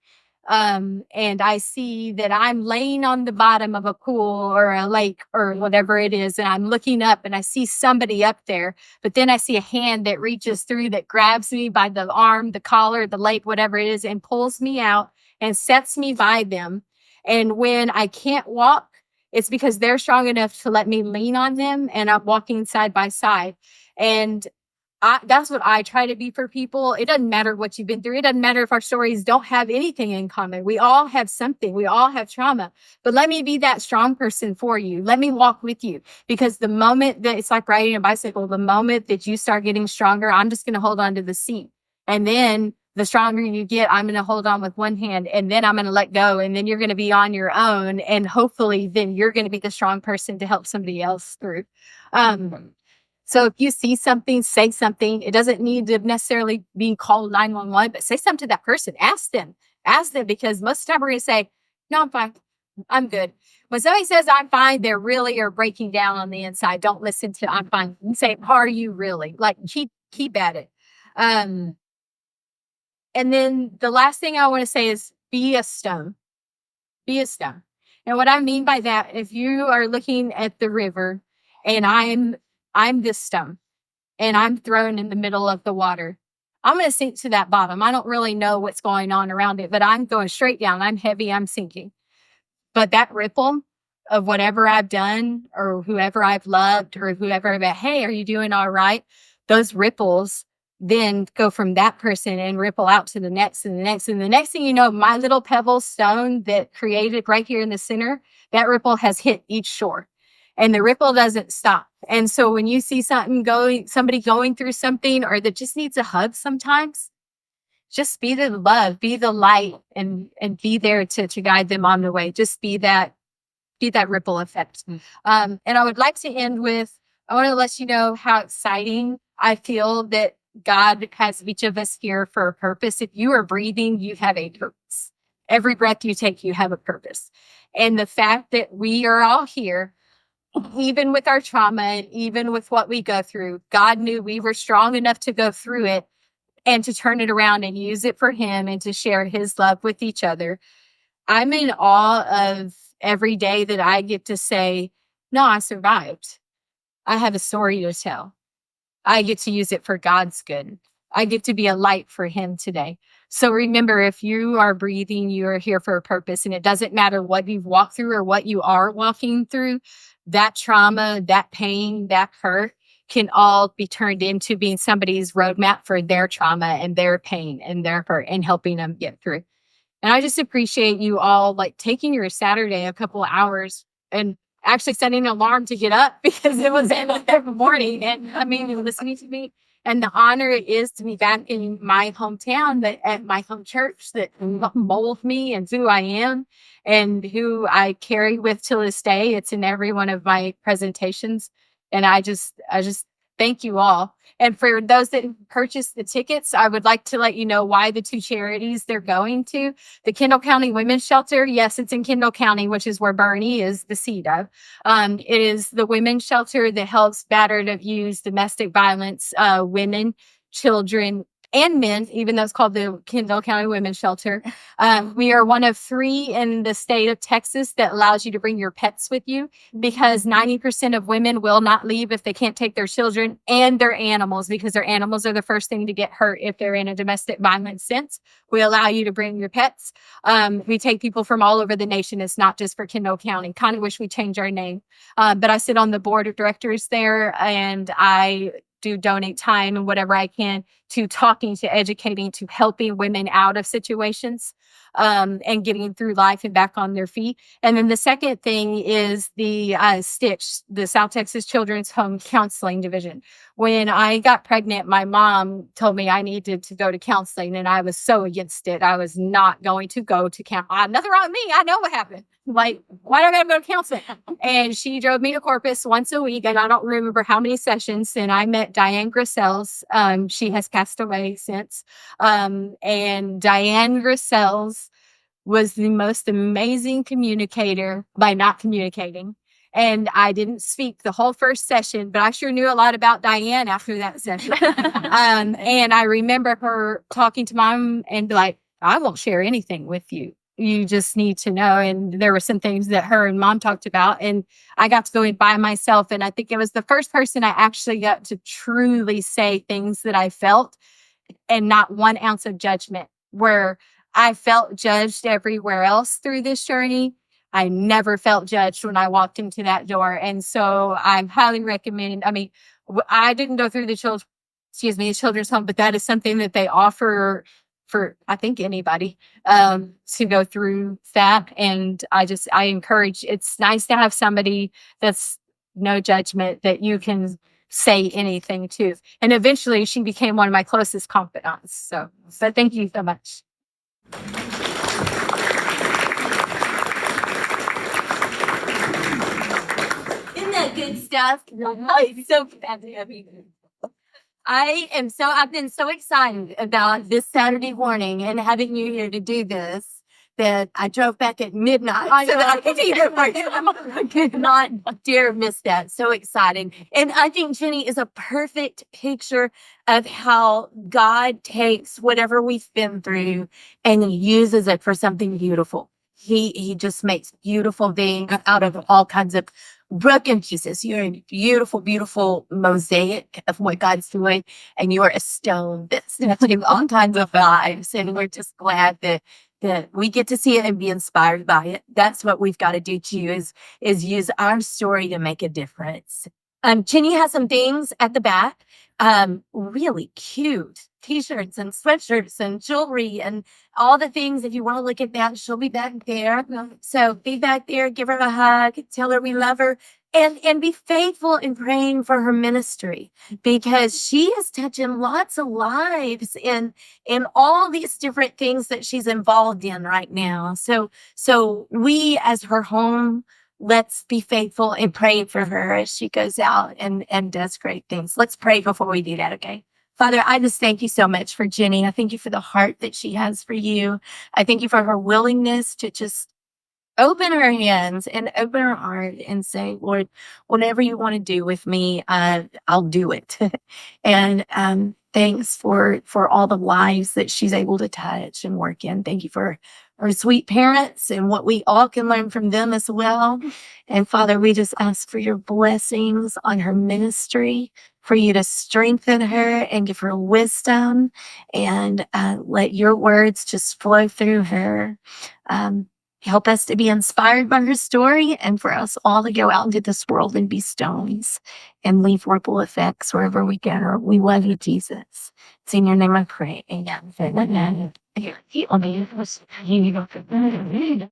A: And I see that I'm laying on the bottom of a pool or a lake or whatever it is. And I'm looking up and I see somebody up there, but then I see a hand that reaches through, that grabs me by the arm, the collar, the leg, whatever it is, and pulls me out and sets me by them. And when I can't walk, it's because they're strong enough to let me lean on them, and I'm walking side by side. And that's what I try to be for people. It doesn't matter what you've been through. It doesn't matter if our stories don't have anything in common. We all have something. We all have trauma. But let me be that strong person for you. Let me walk with you. Because the moment that it's like riding a bicycle, the moment that you start getting stronger, I'm just going to hold on to the seat. And then the stronger you get, I'm going to hold on with one hand, and then I'm going to let go. And then you're going to be on your own. And hopefully then you're going to be the strong person to help somebody else through. So if you see something, say something. It doesn't need to necessarily be called 911, but say something to that person. Ask them, because most of the time we're going to say, no, I'm fine. I'm good. When somebody says I'm fine, they really are breaking down on the inside. Don't listen to I'm fine. And say, are you really? Like, keep at it. And then the last thing I want to say is be a stone. Be a stone. And what I mean by that, if you are looking at the river and I'm this stone and I'm thrown in the middle of the water, I'm going to sink to that bottom. I don't really know what's going on around it, but I'm going straight down. I'm heavy. I'm sinking. But that ripple of whatever I've done or whoever I've loved or whoever I've met, hey, are you doing all right? Those ripples then go from that person and ripple out to the next and the next. And the next thing you know, my little pebble stone that created right here in the center, that ripple has hit each shore and the ripple doesn't stop. And so when you see somebody going through something or that just needs a hug sometimes, just be the love, be the light, and be there to guide them on the way. Just be that ripple effect. And I would like to end with, I want to let you know how exciting I feel that God has each of us here for a purpose. If you are breathing, you have a purpose. Every breath you take, you have a purpose. And the fact that we are all here, even with our trauma and even with what we go through, God knew we were strong enough to go through it and to turn it around and use it for him and to share his love with each other. I'm in awe of every day that I get to say, no, I survived. I have a story to tell. I get to use it for God's good. I get to be a light for him today. So remember, if you are breathing, you are here for a purpose. And it doesn't matter what you've walked through or what you are walking through. That trauma, that pain, that hurt can all be turned into being somebody's roadmap for their trauma and their pain and their hurt and helping them get through. And I just appreciate you all like taking your Saturday a couple of hours and actually setting an alarm to get up because it was in the morning. And I mean, you're listening to me. And the honor it is to be back in my hometown, that at my home church that molded me and who I am and who I carry with till this day. It's in every one of my presentations. And I just thank you all. And for those that purchased the tickets, I would like to let you know why the two charities they're going to. The Kendall County Women's Shelter, yes, it's in Kendall County, which is where Bernie is the seat of. It is the women's shelter that helps battered, abused, domestic violence, women, children, and men, even though it's called the Kendall County Women's Shelter. We are one of 3 in the state of Texas that allows you to bring your pets with you because 90% of women will not leave if they can't take their children and their animals because their animals are the first thing to get hurt if they're in a domestic violence sense. We allow you to bring your pets. We take people from all over the nation. It's not just for Kendall County. Kind of wish we changed our name. But I sit on the board of directors there and I do donate time and whatever I can to talking, to educating, to helping women out of situations and getting through life and back on their feet. And then the second thing is the Stitch, the South Texas Children's Home Counseling Division. When I got pregnant, my mom told me I needed to go to counseling and I was so against it. I was not going to go to counseling. Nothing wrong with me. I know what happened. Like, why do I gotta go to counseling? And she drove me to Corpus once a week, and I don't remember how many sessions. And I met Diane Grisels. She has passed away since. And Diane Grisels was the most amazing communicator by not communicating. And I didn't speak the whole first session, but I sure knew a lot about Diane after that session. And I remember her talking to mom and be like, I won't share anything with you. You just need to know. And there were some things that her and mom talked about. And I got to go in by myself. And I think it was the first person I actually got to truly say things that I felt and not 1 ounce of judgment. Where I felt judged everywhere else through this journey, I never felt judged when I walked into that door. And so I highly recommend, I mean, I didn't go through the children's home, but that is something that they offer for, I think, anybody to go through that. And I encourage, it's nice to have somebody that's no judgment that you can say anything to. And eventually she became one of my closest confidants. So thank you so much.
B: Isn't that good stuff?
A: I'm so glad to have you.
B: I've been so excited about this Saturday morning and having you here to do this that I drove back at midnight so that I could hear I could not dare miss that. So exciting. And I think Jenny is a perfect picture of how God takes whatever we've been through and he uses it for something beautiful. He just makes beautiful things out of all kinds of broken pieces. You're a beautiful, beautiful mosaic of what God's doing, and you're a stone that's touching all kinds of lives. And we're just glad that we get to see it and be inspired by it. That's what we've got to do too, is use our story to make a difference. Jenny has some things at the back really cute t-shirts and sweatshirts and jewelry and all the things. If you want to look at that, she'll be back there. So be back there, give her a hug, tell her we love her, and be faithful in praying for her ministry, because she is touching lots of lives in all these different things that she's involved in right now. So we as her home, let's be faithful and pray for her as she goes out and does great things. Let's pray before we do that, okay? Father, I just thank you so much for Jenny. I thank you for the heart that she has for you. I thank you for her willingness to just open her hands and open her heart and say, Lord, whatever you want to do with me, I'll do it. And thanks for all the lives that she's able to touch and work in. Thank you for her sweet parents and what we all can learn from them as well. And Father, we just ask for your blessings on her ministry, for you to strengthen her and give her wisdom, and let your words just flow through her. Help us to be inspired by her story, and for us all to go out into this world and be stones and leave ripple effects wherever we go. We love you, Jesus. It's in your name I pray. Amen.